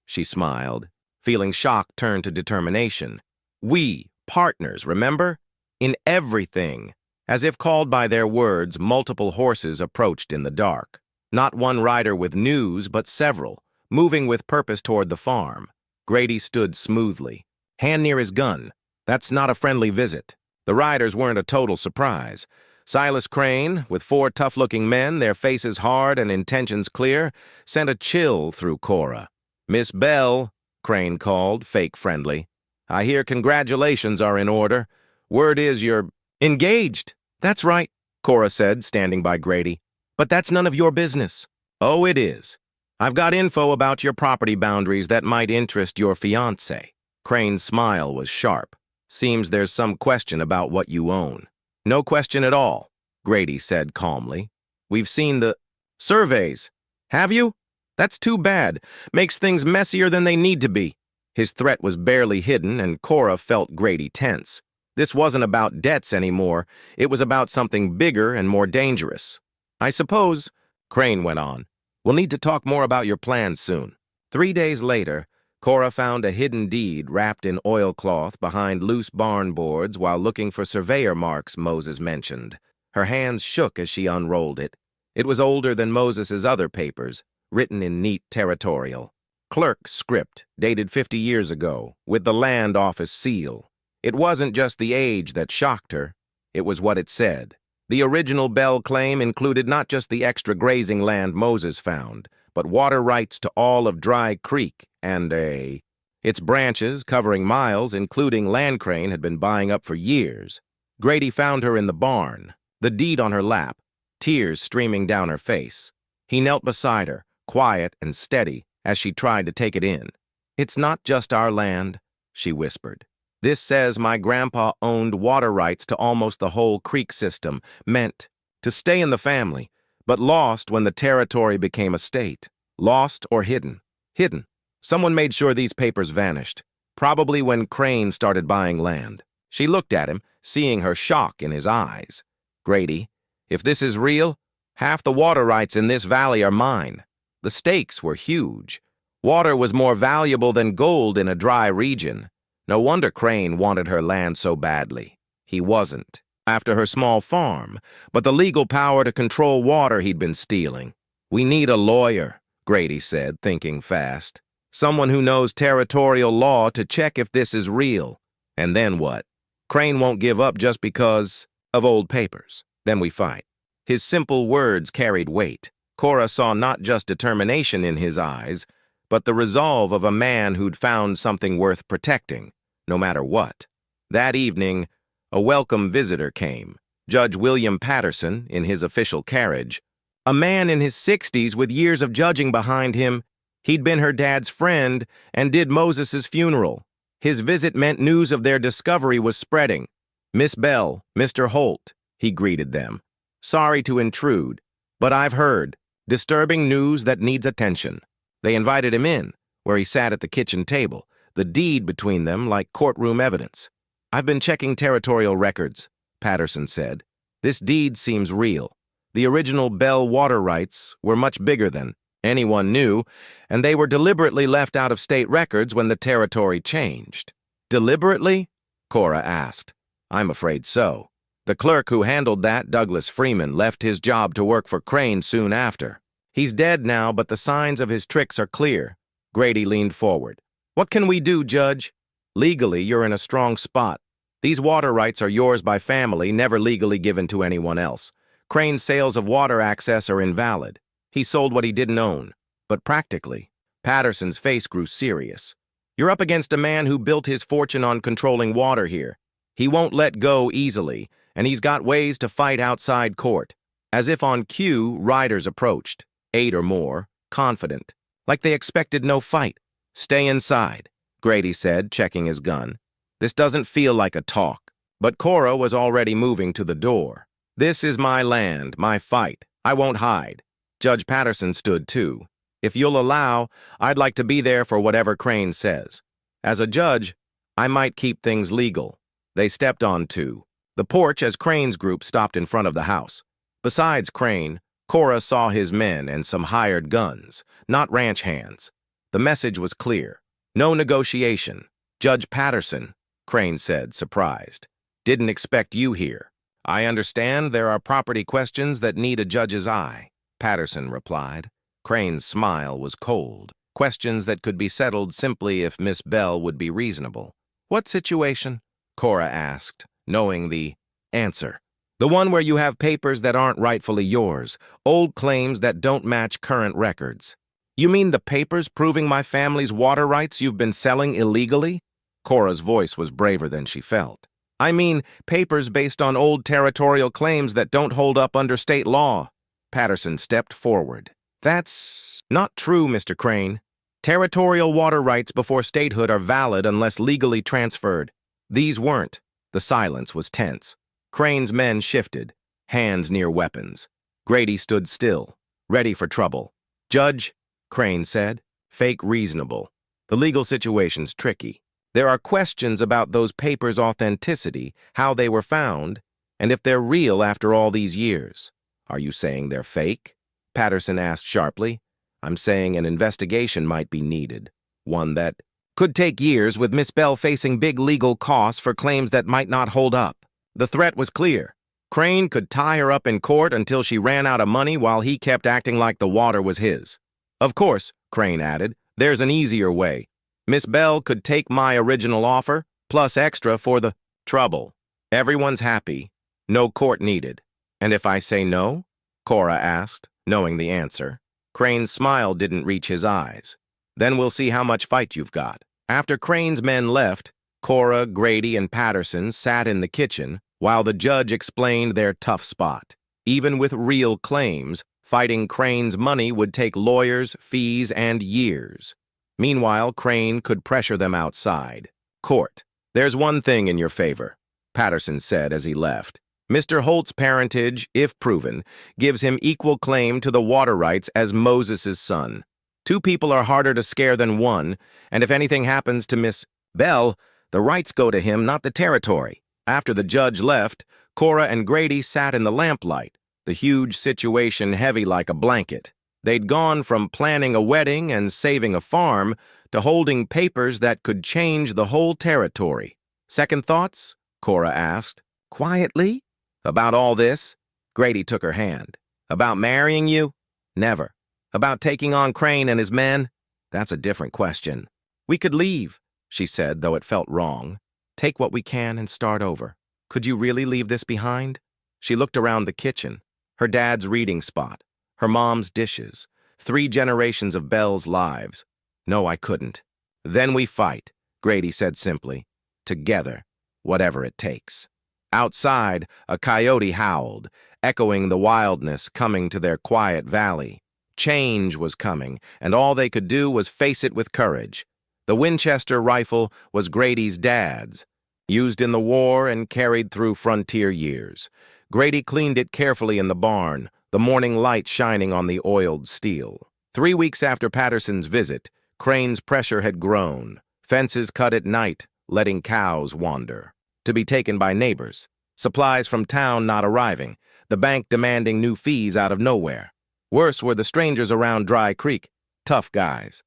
She smiled, feeling shock turn to determination. "We, partners, remember? In everything." As if called by their words, multiple horses approached in the dark. Not one rider with news, but several, moving with purpose toward the farm. Grady stood smoothly, hand near his gun. That's not a friendly visit. The riders weren't a total surprise. Silas Crane, with 4 tough-looking men, their faces hard and intentions clear, sent a chill through Cora. "Miss Bell," Crane called, fake friendly. "I hear congratulations are in order. Word is you're engaged." "That's right," Cora said, standing by Grady. "But that's none of your business." "Oh, it is. I've got info about your property boundaries that might interest your fiancé." Crane's smile was sharp. "Seems there's some question about what you own." "No question at all," Grady said calmly. "We've seen the surveys." "Have you? That's too bad. Makes things messier than they need to be." His threat was barely hidden, and Cora felt Grady tense. This wasn't about debts anymore. It was about something bigger and more dangerous. "I suppose," Crane went on, "we'll need to talk more about your plans soon." 3 days later, Cora found a hidden deed wrapped in oilcloth behind loose barn boards while looking for surveyor marks Moses mentioned. Her hands shook as she unrolled it. It was older than Moses's other papers, written in neat territorial. Clerk script, dated 50 years ago, with the land office seal. It wasn't just the age that shocked her, it was what it said. The original Bell claim included not just the extra grazing land Moses found, but water rights to all of Dry Creek and its branches covering miles, including land Crane had been buying up for years. Grady found her in the barn, the deed on her lap, tears streaming down her face. He knelt beside her, quiet and steady, as she tried to take it in. "It's not just our land," she whispered. "This says my grandpa owned water rights to almost the whole creek system, meant to stay in the family, but lost when the territory became a state. Lost or hidden. Hidden. Someone made sure these papers vanished, probably when Crane started buying land." She looked at him, seeing her shock in his eyes. "Grady, if this is real, half the water rights in this valley are mine." The stakes were huge. Water was more valuable than gold in a dry region. No wonder Crane wanted her land so badly. He wasn't. After her small farm, but the legal power to control water he'd been stealing. "We need a lawyer," Grady said, thinking fast. "Someone who knows territorial law to check if this is real. And then what? Crane won't give up just because of old papers. Then we fight." His simple words carried weight. Cora saw not just determination in his eyes, but the resolve of a man who'd found something worth protecting, no matter what. That evening, a welcome visitor came, Judge William Patterson in his official carriage. A man in his 60s with years of judging behind him. He'd been her dad's friend and did Moses's funeral. His visit meant news of their discovery was spreading. "Miss Bell, Mr. Holt," he greeted them. "Sorry to intrude, but I've heard disturbing news that needs attention." They invited him in, where he sat at the kitchen table, the deed between them like courtroom evidence. "I've been checking territorial records," Patterson said. "This deed seems real. The original Bell water rights were much bigger than anyone knew, and they were deliberately left out of state records when the territory changed." "Deliberately?" Cora asked. "I'm afraid so. The clerk who handled that, Douglas Freeman, left his job to work for Crane soon after. He's dead now, but the signs of his tricks are clear." Grady leaned forward. "What can we do, Judge?" "Legally, you're in a strong spot. These water rights are yours by family, never legally given to anyone else. Crane's sales of water access are invalid. He sold what he didn't own. But practically," Patterson's face grew serious, "you're up against a man who built his fortune on controlling water here. He won't let go easily, and he's got ways to fight outside court." As if on cue, riders approached, 8 or more, confident, like they expected no fight. "Stay inside," Grady said, checking his gun. "This doesn't feel like a talk." But Cora was already moving to the door. "This is my land, my fight. I won't hide." Judge Patterson stood too. "If you'll allow, I'd like to be there for whatever Crane says. As a judge, I might keep things legal." They stepped on the porch as Crane's group stopped in front of the house. Besides Crane, Cora saw his men and some hired guns, not ranch hands. The message was clear. No negotiation. "Judge Patterson," Crane said, surprised. "Didn't expect you here." I understand there are property questions that need a judge's eye, Patterson replied. Crane's smile was cold. Questions that could be settled simply if Miss Bell would be reasonable. What situation? Cora asked, knowing the answer. The one where you have papers that aren't rightfully yours, old claims that don't match current records. You mean the papers proving my family's water rights you've been selling illegally? Cora's voice was braver than she felt. I mean papers based on old territorial claims that don't hold up under state law. Patterson stepped forward. That's not true, Mr. Crane. Territorial water rights before statehood are valid unless legally transferred. These weren't. The silence was tense. Crane's men shifted, hands near weapons. Grady stood still, ready for trouble. Judge, Crane said, fake reasonable. The legal situation's tricky. There are questions about those papers' authenticity, how they were found, and if they're real after all these years. Are you saying they're fake? Patterson asked sharply. I'm saying an investigation might be needed. One that could take years with Miss Bell facing big legal costs for claims that might not hold up. The threat was clear. Crane could tie her up in court until she ran out of money while he kept acting like the water was his. Of course, Crane added, there's an easier way. Miss Bell could take my original offer, plus extra for the trouble. Everyone's happy. No court needed. And if I say no? Cora asked, knowing the answer. Crane's smile didn't reach his eyes. Then we'll see how much fight you've got. After Crane's men left, Cora, Grady, and Patterson sat in the kitchen while the judge explained their tough spot. Even with real claims, fighting Crane's money would take lawyers, fees, and years. Meanwhile, Crane could pressure them outside. Court, there's one thing in your favor, Patterson said as he left. Mr. Holt's parentage, if proven, gives him equal claim to the water rights as Moses' son. Two people are harder to scare than one, and if anything happens to Miss Bell, the rights go to him, not the territory. After the judge left, Cora and Grady sat in the lamplight, the huge situation heavy like a blanket. They'd gone from planning a wedding and saving a farm to holding papers that could change the whole territory. Second thoughts? Cora asked. Quietly? About all this? Grady took her hand. About marrying you? Never. About taking on Crane and his men? That's a different question. We could leave, she said, though it felt wrong. Take what we can and start over. Could you really leave this behind? She looked around the kitchen. Her dad's reading spot. Her mom's dishes. 3 generations of Bell's lives. No, I couldn't. Then we fight, Grady said simply. Together, whatever it takes. Outside, a coyote howled, echoing the wildness coming to their quiet valley. Change was coming, and all they could do was face it with courage. The Winchester rifle was Grady's dad's, used in the war and carried through frontier years. Grady cleaned it carefully in the barn, the morning light shining on the oiled steel. 3 weeks after Patterson's visit, Crane's pressure had grown. Fences cut at night, letting cows wander. To be taken by neighbors. Supplies from town not arriving. The bank demanding new fees out of nowhere. Worse were the strangers around Dry Creek. Tough guys.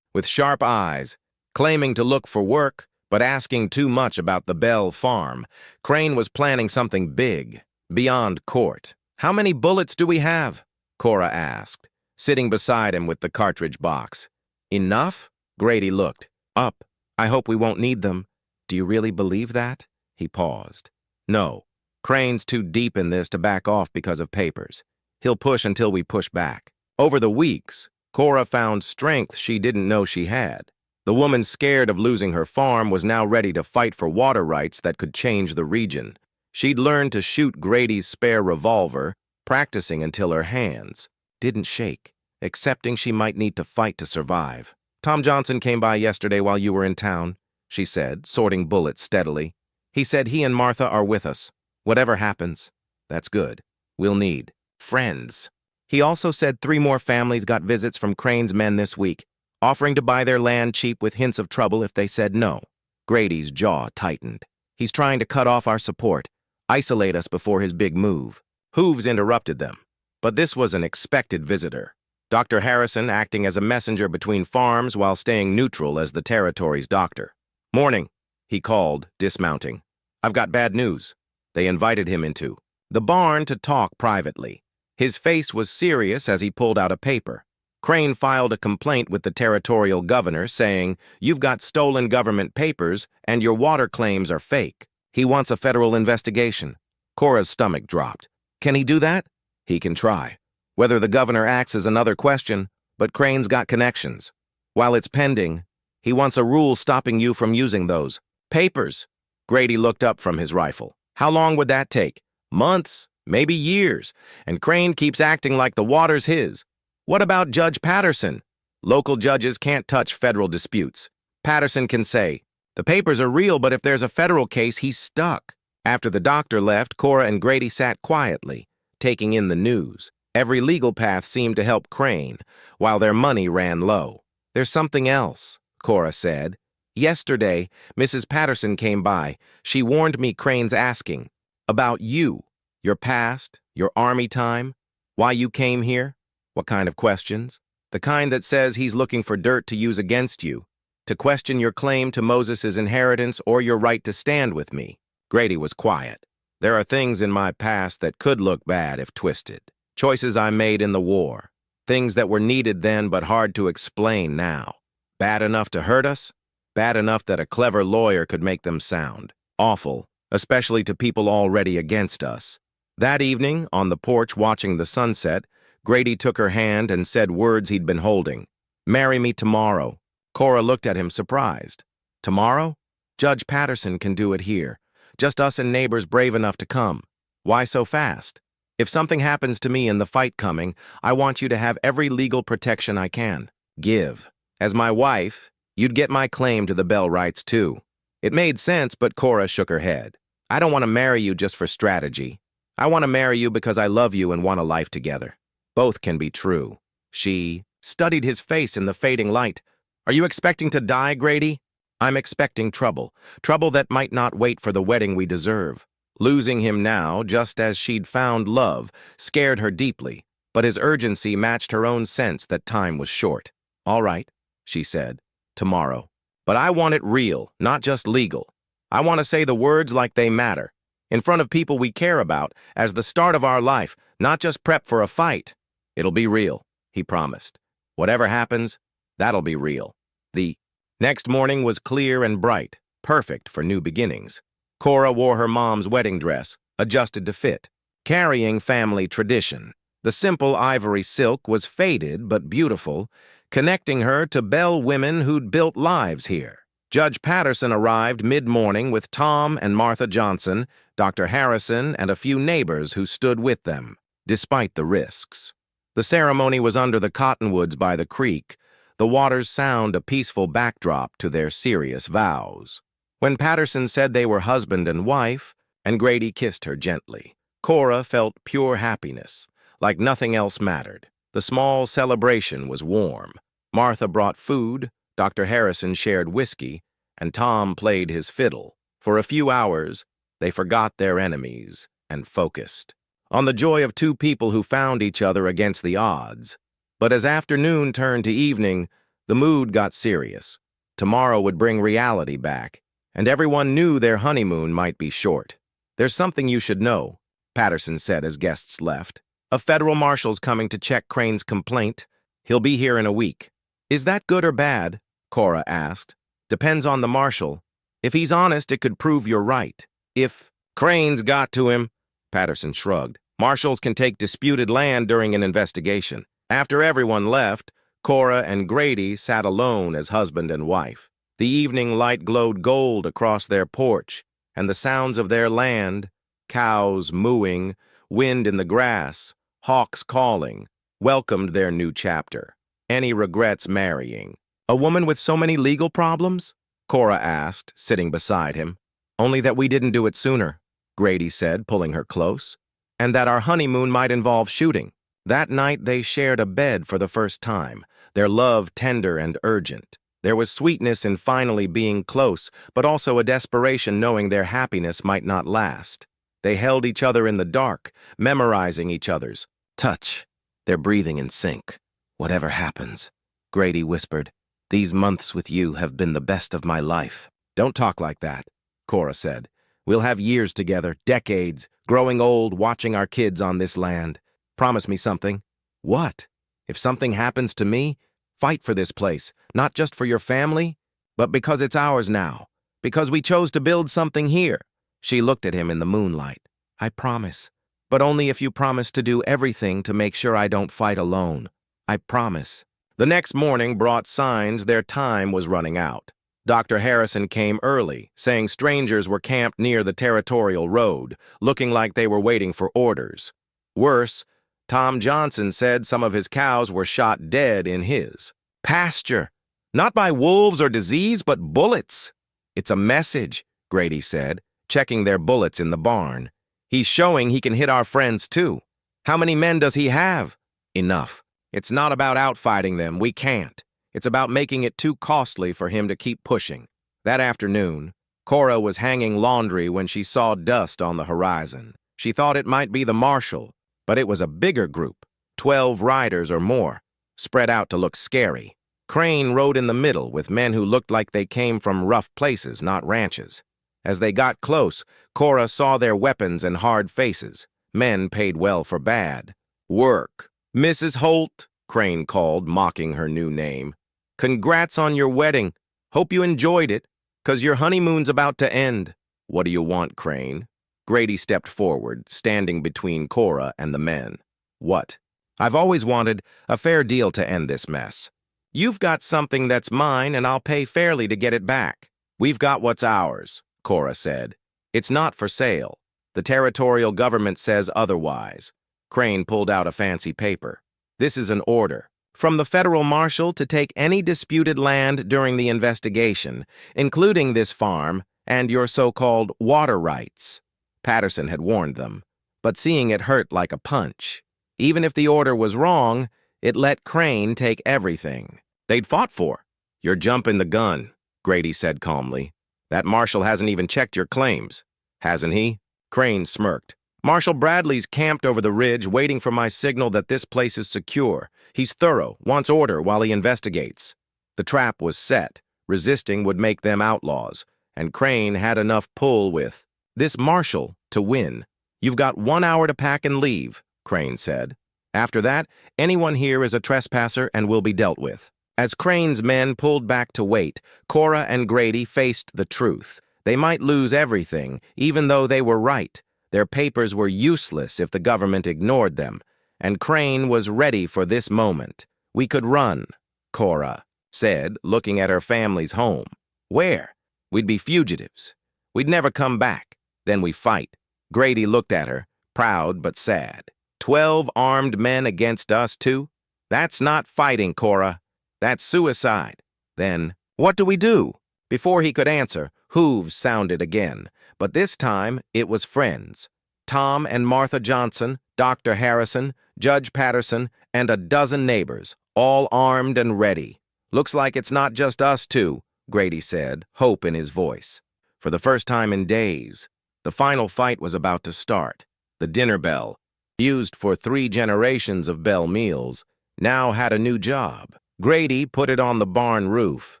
With sharp eyes, claiming to look for work, but asking too much about the Bell farm. Crane was planning something big, beyond court. How many bullets do we have? Cora asked, sitting beside him with the cartridge box. Enough? Grady looked. Up. I hope we won't need them. Do you really believe that? He paused. No. Crane's too deep in this to back off because of papers. He'll push until we push back. Over the weeks, Cora found strength she didn't know she had. The woman scared of losing her farm was now ready to fight for water rights that could change the region. She'd learned to shoot Grady's spare revolver, practicing until her hands didn't shake, accepting she might need to fight to survive. Tom Johnson came by yesterday while you were in town, she said, sorting bullets steadily. He said he and Martha are with us. Whatever happens, that's good. We'll need friends. He also said 3 more families got visits from Crane's men this week, offering to buy their land cheap with hints of trouble if they said no. Grady's jaw tightened. He's trying to cut off our support, isolate us before his big move. Hooves interrupted them. But this was an expected visitor. Dr. Harrison acting as a messenger between farms while staying neutral as the territory's doctor. Morning, he called, dismounting. I've got bad news. They invited him into the barn to talk privately. His face was serious as he pulled out a paper. Crane filed a complaint with the territorial governor saying, "You've got stolen government papers and your water claims are fake." He wants a federal investigation. Cora's stomach dropped. Can he do that? He can try. Whether the governor acts is another question, but Crane's got connections. While it's pending, he wants a rule stopping you from using those papers. Grady looked up from his rifle. How long would that take? Months, maybe years, and Crane keeps acting like the water's his. What about Judge Patterson? Local judges can't touch federal disputes. Patterson can say, "The papers are real, but if there's a federal case, he's stuck." After the doctor left, Cora and Grady sat quietly, taking in the news. Every legal path seemed to help Crane, while their money ran low. "There's something else," Cora said. "Yesterday, Mrs. Patterson came by. She warned me Crane's asking. About you, your past, your army time, why you came here." "What kind of questions?" "The kind that says he's looking for dirt to use against you, to question your claim to Moses' inheritance or your right to stand with me." Grady was quiet. "There are things in my past that could look bad if twisted. Choices I made in the war. Things that were needed then but hard to explain now. Bad enough to hurt us, bad enough that a clever lawyer could make them sound. Awful, especially to people already against us." That evening, on the porch watching the sunset, Grady took her hand and said words he'd been holding. "Marry me tomorrow." Cora looked at him surprised. "Tomorrow? Judge Patterson can do it here. Just us and neighbors brave enough to come. Why so fast? If something happens to me in the fight coming, I want you to have every legal protection I can. Give. As my wife, you'd get my claim to the Bell rights too." It made sense, but Cora shook her head. "I don't want to marry you just for strategy. I want to marry you because I love you and want a life together. Both can be true." She studied his face in the fading light. "Are you expecting to die, Grady?" "I'm expecting trouble. Trouble that might not wait for the wedding we deserve." Losing him now, just as she'd found love, scared her deeply, but his urgency matched her own sense that time was short. "All right," she said, "tomorrow. But I want it real, not just legal. I want to say the words like they matter, in front of people we care about, as the start of our life, not just prep for a fight." "It'll be real," he promised. "Whatever happens, that'll be real." The next morning was clear and bright, perfect for new beginnings. Cora wore her mom's wedding dress, adjusted to fit, carrying family tradition. The simple ivory silk was faded but beautiful, connecting her to Bell women who'd built lives here. Judge Patterson arrived mid-morning with Tom and Martha Johnson, Dr. Harrison, and a few neighbors who stood with them, despite the risks. The ceremony was under the cottonwoods by the creek, the water's sound a peaceful backdrop to their serious vows. When Patterson said they were husband and wife, and Grady kissed her gently, Cora felt pure happiness, like nothing else mattered. The small celebration was warm. Martha brought food, Dr. Harrison shared whiskey, and Tom played his fiddle. For a few hours, they forgot their enemies and focused on the joy of two people who found each other against the odds. But as afternoon turned to evening, the mood got serious. Tomorrow would bring reality back, and everyone knew their honeymoon might be short. "There's something you should know," Patterson said as guests left. "A federal marshal's coming to check Crane's complaint. He'll be here in a week." "Is that good or bad?" Cora asked. "Depends on the marshal. If he's honest, it could prove you're right. If Crane's got to him," Patterson shrugged. "Marshals can take disputed land during an investigation." After everyone left, Cora and Grady sat alone as husband and wife. The evening light glowed gold across their porch, and the sounds of their land, cows mooing, wind in the grass, hawks calling, welcomed their new chapter. "Any regrets marrying?" "A woman with so many legal problems?" Cora asked, sitting beside him. "Only that we didn't do it sooner," Grady said, pulling her close. "And that our honeymoon might involve shooting." That night they shared a bed for the first time, their love tender and urgent. There was sweetness in finally being close, but also a desperation knowing their happiness might not last. They held each other in the dark, memorizing each other's touch, their breathing in sync. "Whatever happens," Grady whispered, "these months with you have been the best of my life." "Don't talk like that," Cora said. "We'll have years together, decades, Growing old, watching our kids on this land. Promise me something. What? If something happens to me, fight for this place, not just for your family, but because it's ours now, because we chose to build something here. She looked at him in the moonlight. I promise, but only if you promise to do everything to make sure I don't fight alone. I promise. The next morning brought signs their time was running out. Dr. Harrison came early, saying strangers were camped near the territorial road, looking like they were waiting for orders. Worse, Tom Johnson said some of his cows were shot dead in his pasture. Not by wolves or disease, but bullets. It's a message, Grady said, checking their bullets in the barn. He's showing he can hit our friends too. How many men does he have? Enough. It's not about outfighting them. We can't. It's about making it too costly for him to keep pushing. That afternoon, Cora was hanging laundry when she saw dust on the horizon. She thought it might be the marshal, but it was a bigger group, 12 riders or more, spread out to look scary. Crane rode in the middle with men who looked like they came from rough places, not ranches. As they got close, Cora saw their weapons and hard faces. Men paid well for bad. Work. Mrs. Holt, Crane called, mocking her new name. Congrats on your wedding. Hope you enjoyed it, 'cause your honeymoon's about to end. What do you want, Crane? Grady stepped forward, standing between Cora and the men. What? I've always wanted a fair deal to end this mess. You've got something that's mine, and I'll pay fairly to get it back. We've got what's ours, Cora said. It's not for sale. The territorial government says otherwise. Crane pulled out a fancy paper. This is an order from the federal marshal to take any disputed land during the investigation, including this farm and your so-called water rights. Patterson had warned them, but seeing it hurt like a punch. Even if the order was wrong, it let Crane take everything they'd fought for. You're jumping the gun, Grady said calmly. That marshal hasn't even checked your claims, hasn't he? Crane smirked. Marshal Bradley's camped over the ridge waiting for my signal that this place is secure. He's thorough, wants order while he investigates. The trap was set. Resisting would make them outlaws, and Crane had enough pull with this marshal to win. You've got 1 hour to pack and leave, Crane said. After that, anyone here is a trespasser and will be dealt with. As Crane's men pulled back to wait, Cora and Grady faced the truth. They might lose everything, even though they were right. Their papers were useless if the government ignored them, and Crane was ready for this moment. We could run, Cora said, looking at her family's home. Where? We'd be fugitives. We'd never come back. Then we fight. Grady looked at her, proud but sad. 12 armed men against us, too? That's not fighting, Cora. That's suicide. Then, what do we do? Before he could answer, hooves sounded again, but this time it was friends. Tom and Martha Johnson, Dr. Harrison, Judge Patterson, and a dozen neighbors, all armed and ready. Looks like it's not just us two, Grady said, hope in his voice. For the first time in days, the final fight was about to start. The dinner bell, used for 3 generations of Bell meals, now had a new job. Grady put it on the barn roof,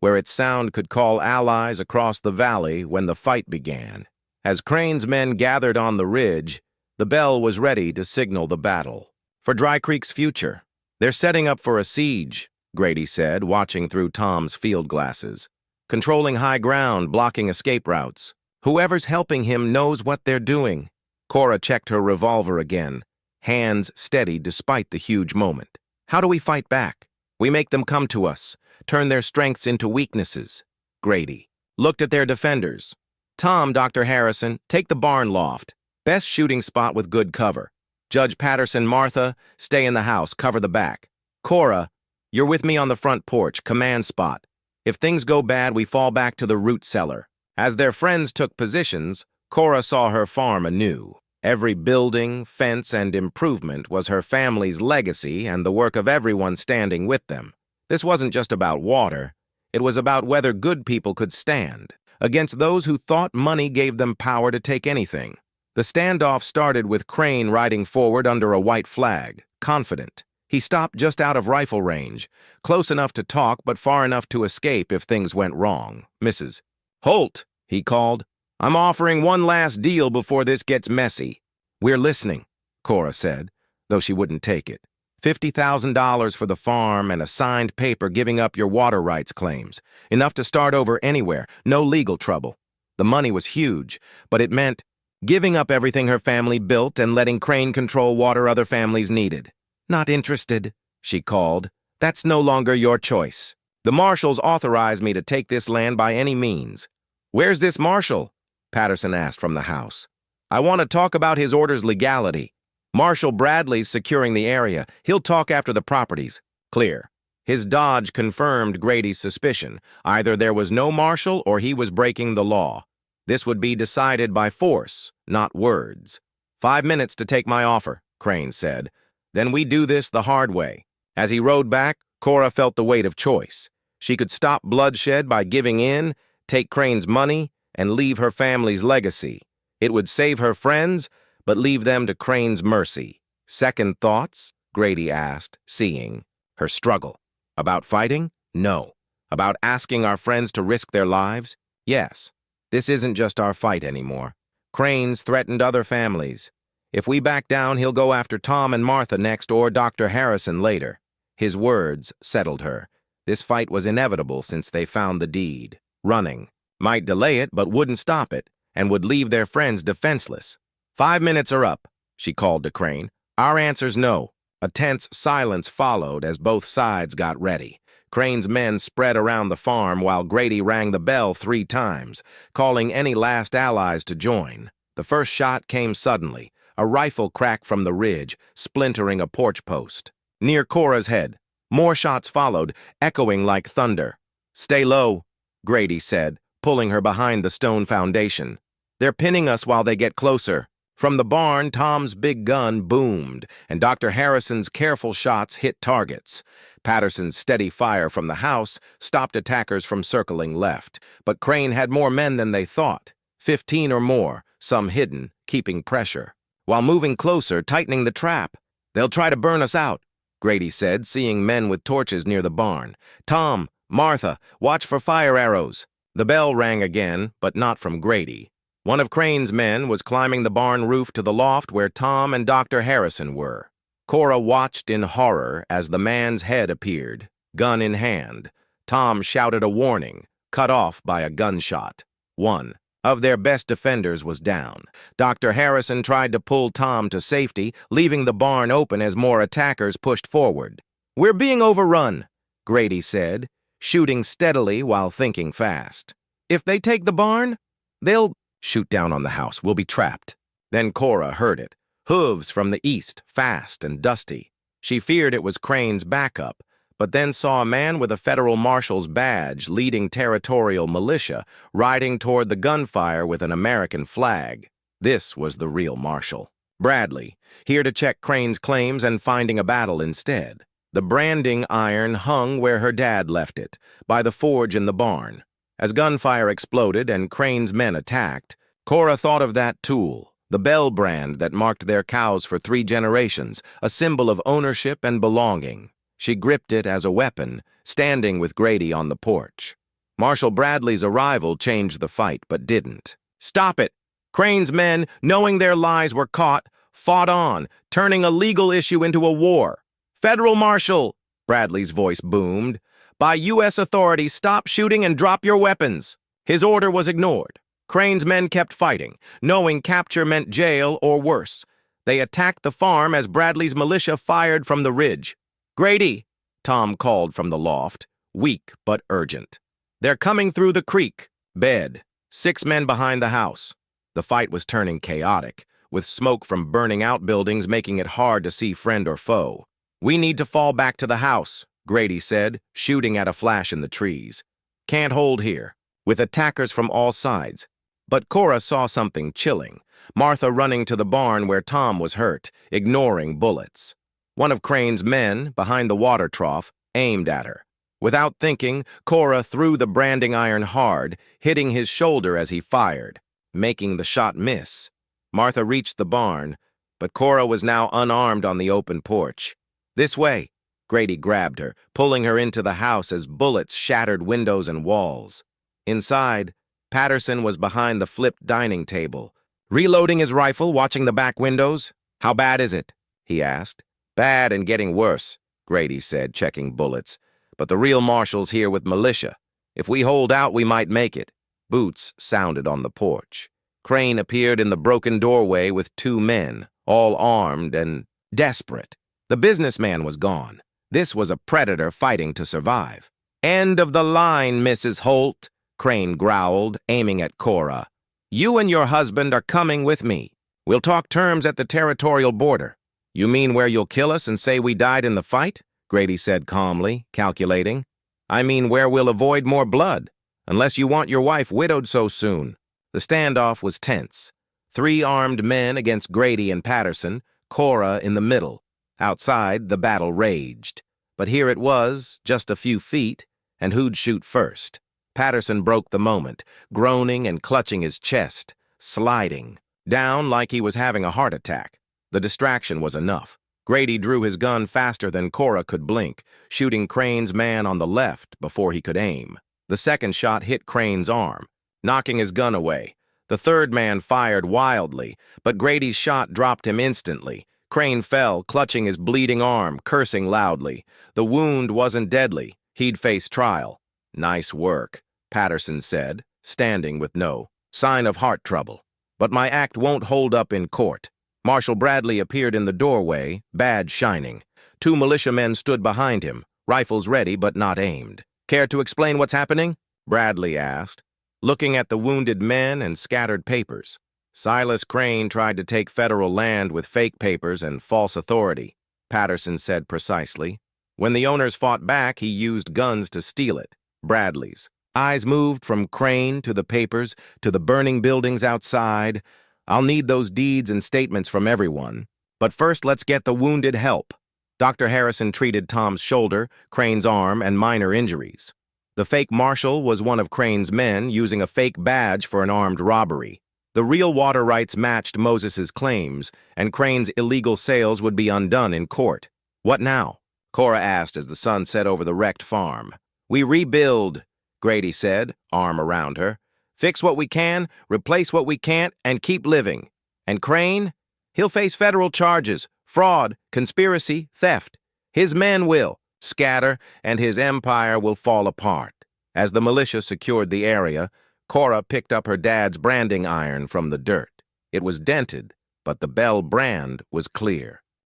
where its sound could call allies across the valley when the fight began. As Crane's men gathered on the ridge, the bell was ready to signal the battle. For Dry Creek's future, they're setting up for a siege, Grady said, watching through Tom's field glasses. Controlling high ground, blocking escape routes. Whoever's helping him knows what they're doing. Cora checked her revolver again, hands steady despite the huge moment. How do we fight back? We make them come to us, turn their strengths into weaknesses. Grady looked at their defenders. Tom, Dr. Harrison, take the barn loft. Best shooting spot with good cover. Judge Patterson, Martha, stay in the house, cover the back. Cora, you're with me on the front porch, command spot. If things go bad, we fall back to the root cellar. As their friends took positions, Cora saw her farm anew. Every building, fence, and improvement was her family's legacy and the work of everyone standing with them. This wasn't just about water. It was about whether good people could stand against those who thought money gave them power to take anything. The standoff started with Crane riding forward under a white flag, confident. He stopped just out of rifle range, close enough to talk but far enough to escape if things went wrong. Mrs. Holt, he called. I'm offering one last deal before this gets messy. "We're listening," Cora said, though she wouldn't take it. $50,000 for the farm and a signed paper giving up your water rights claims. Enough to start over anywhere, no legal trouble. The money was huge, but it meant giving up everything her family built and letting Crane control water other families needed. "Not interested," she called. "That's no longer your choice. The marshals authorized me to take this land by any means." "Where's this marshal?" Patterson asked from the house. "I want to talk about his order's legality." "Marshal Bradley's securing the area. He'll talk after the properties." Clear. His dodge confirmed Grady's suspicion. Either there was no marshal or he was breaking the law. This would be decided by force, not words. "5 minutes to take my offer," Crane said. "Then we do this the hard way." As he rode back, Cora felt the weight of choice. She could stop bloodshed by giving in, take Crane's money, and leave her family's legacy. It would save her friends, but leave them to Crane's mercy. "Second thoughts?" Grady asked, seeing her struggle. "About fighting? No. About asking our friends to risk their lives? Yes. This isn't just our fight anymore. Crane's threatened other families. If we back down, he'll go after Tom and Martha next or Dr. Harrison later." His words settled her. This fight was inevitable since they found the deed. Running might delay it, but wouldn't stop it, and would leave their friends defenseless. "5 minutes are up," she called to Crane. "Our answer's no." A tense silence followed as both sides got ready. Crane's men spread around the farm while Grady rang the bell 3 times, calling any last allies to join. The first shot came suddenly, a rifle crack from the ridge, splintering a porch post. Near Cora's head, more shots followed, echoing like thunder. "Stay low," Grady said, pulling her behind the stone foundation. "They're pinning us while they get closer." From the barn, Tom's big gun boomed, and Dr. Harrison's careful shots hit targets. Patterson's steady fire from the house stopped attackers from circling left, but Crane had more men than they thought, 15 or more, some hidden, keeping pressure. While moving closer, tightening the trap. "They'll try to burn us out," Grady said, seeing men with torches near the barn. "Tom, Martha, watch for fire arrows." The bell rang again, but not from Grady. One of Crane's men was climbing the barn roof to the loft where Tom and Dr. Harrison were. Cora watched in horror as the man's head appeared, gun in hand. Tom shouted a warning, cut off by a gunshot. One of their best defenders was down. Dr. Harrison tried to pull Tom to safety, leaving the barn open as more attackers pushed forward. "We're being overrun," Grady said, shooting steadily while thinking fast. "If they take the barn, they'll shoot down on the house. We'll be trapped." Then Cora heard it. Hooves from the east, fast and dusty. She feared it was Crane's backup, but then saw a man with a federal marshal's badge leading territorial militia, riding toward the gunfire with an American flag. This was the real marshal. Bradley, here to check Crane's claims and finding a battle instead. The branding iron hung where her dad left it, by the forge in the barn. As gunfire exploded and Crane's men attacked, Cora thought of that tool, the bell brand that marked their cows for 3 generations, a symbol of ownership and belonging. She gripped it as a weapon, standing with Grady on the porch. Marshal Bradley's arrival changed the fight, but didn't. "Stop it!" Crane's men, knowing their lies were caught, fought on, turning a legal issue into a war. "Federal Marshal," Bradley's voice boomed. "By U.S. authorities, stop shooting and drop your weapons." His order was ignored. Crane's men kept fighting, knowing capture meant jail or worse. They attacked the farm as Bradley's militia fired from the ridge. "Grady," Tom called from the loft, weak but urgent. "They're coming through the creek." Bed. 6 men behind the house. The fight was turning chaotic, with smoke from burning outbuildings making it hard to see friend or foe. "We need to fall back to the house," Grady said, shooting at a flash in the trees. "Can't hold here," with attackers from all sides. But Cora saw something chilling. Martha running to the barn where Tom was hurt, ignoring bullets. One of Crane's men, behind the water trough, aimed at her. Without thinking, Cora threw the branding iron hard, hitting his shoulder as he fired, making the shot miss. Martha reached the barn, but Cora was now unarmed on the open porch. "This way." Grady grabbed her, pulling her into the house as bullets shattered windows and walls. Inside, Patterson was behind the flipped dining table, Reloading his rifle, watching the back windows. How bad is it? He asked. Bad and getting worse, Grady said, checking bullets. But the real marshal's here with militia. If we hold out, we might make it. Boots sounded on the porch. Crane appeared in the broken doorway with 2 men, all armed and desperate. The businessman was gone. This was a predator fighting to survive. End of the line, Mrs. Holt, Crane growled, aiming at Cora. You and your husband are coming with me. We'll talk terms at the territorial border. You mean where you'll kill us and say we died in the fight? Grady said calmly, calculating. I mean where we'll avoid more blood, unless you want your wife widowed so soon. The standoff was tense. 3 armed men against Grady and Patterson, Cora in the middle. Outside, the battle raged. But here it was, just a few feet, and who'd shoot first? Patterson broke the moment, groaning and clutching his chest, sliding, down like he was having a heart attack. The distraction was enough. Grady drew his gun faster than Cora could blink, shooting Crane's man on the left before he could aim. The second shot hit Crane's arm, knocking his gun away. The third man fired wildly, but Grady's shot dropped him instantly. Crane fell, clutching his bleeding arm, cursing loudly. The wound wasn't deadly. He'd face trial. Nice work, Patterson said, standing with no sign of heart trouble. But my act won't hold up in court. Marshal Bradley appeared in the doorway, badge shining. 2 militiamen stood behind him, rifles ready but not aimed. Care to explain what's happening? Bradley asked, looking at the wounded men and scattered papers. Silas Crane tried to take federal land with fake papers and false authority, Patterson said precisely. When the owners fought back, he used guns to steal it. Bradley's eyes moved from Crane to the papers to the burning buildings outside. I'll need those deeds and statements from everyone. But first, let's get the wounded help. Dr. Harrison treated Tom's shoulder, Crane's arm, and minor injuries. The fake marshal was one of Crane's men using a fake badge for an armed robbery. The real water rights matched Moses's claims, and Crane's illegal sales would be undone in court. What now? Cora asked as the sun set over the wrecked farm. We rebuild, Grady said, arm around her. Fix what we can, replace what we can't, and keep living. And Crane? He'll face federal charges, fraud, conspiracy, theft. His men will scatter, and his empire will fall apart. As the militia secured the area, Cora picked up her dad's branding iron from the dirt. It was dented, but the Bell brand was clear.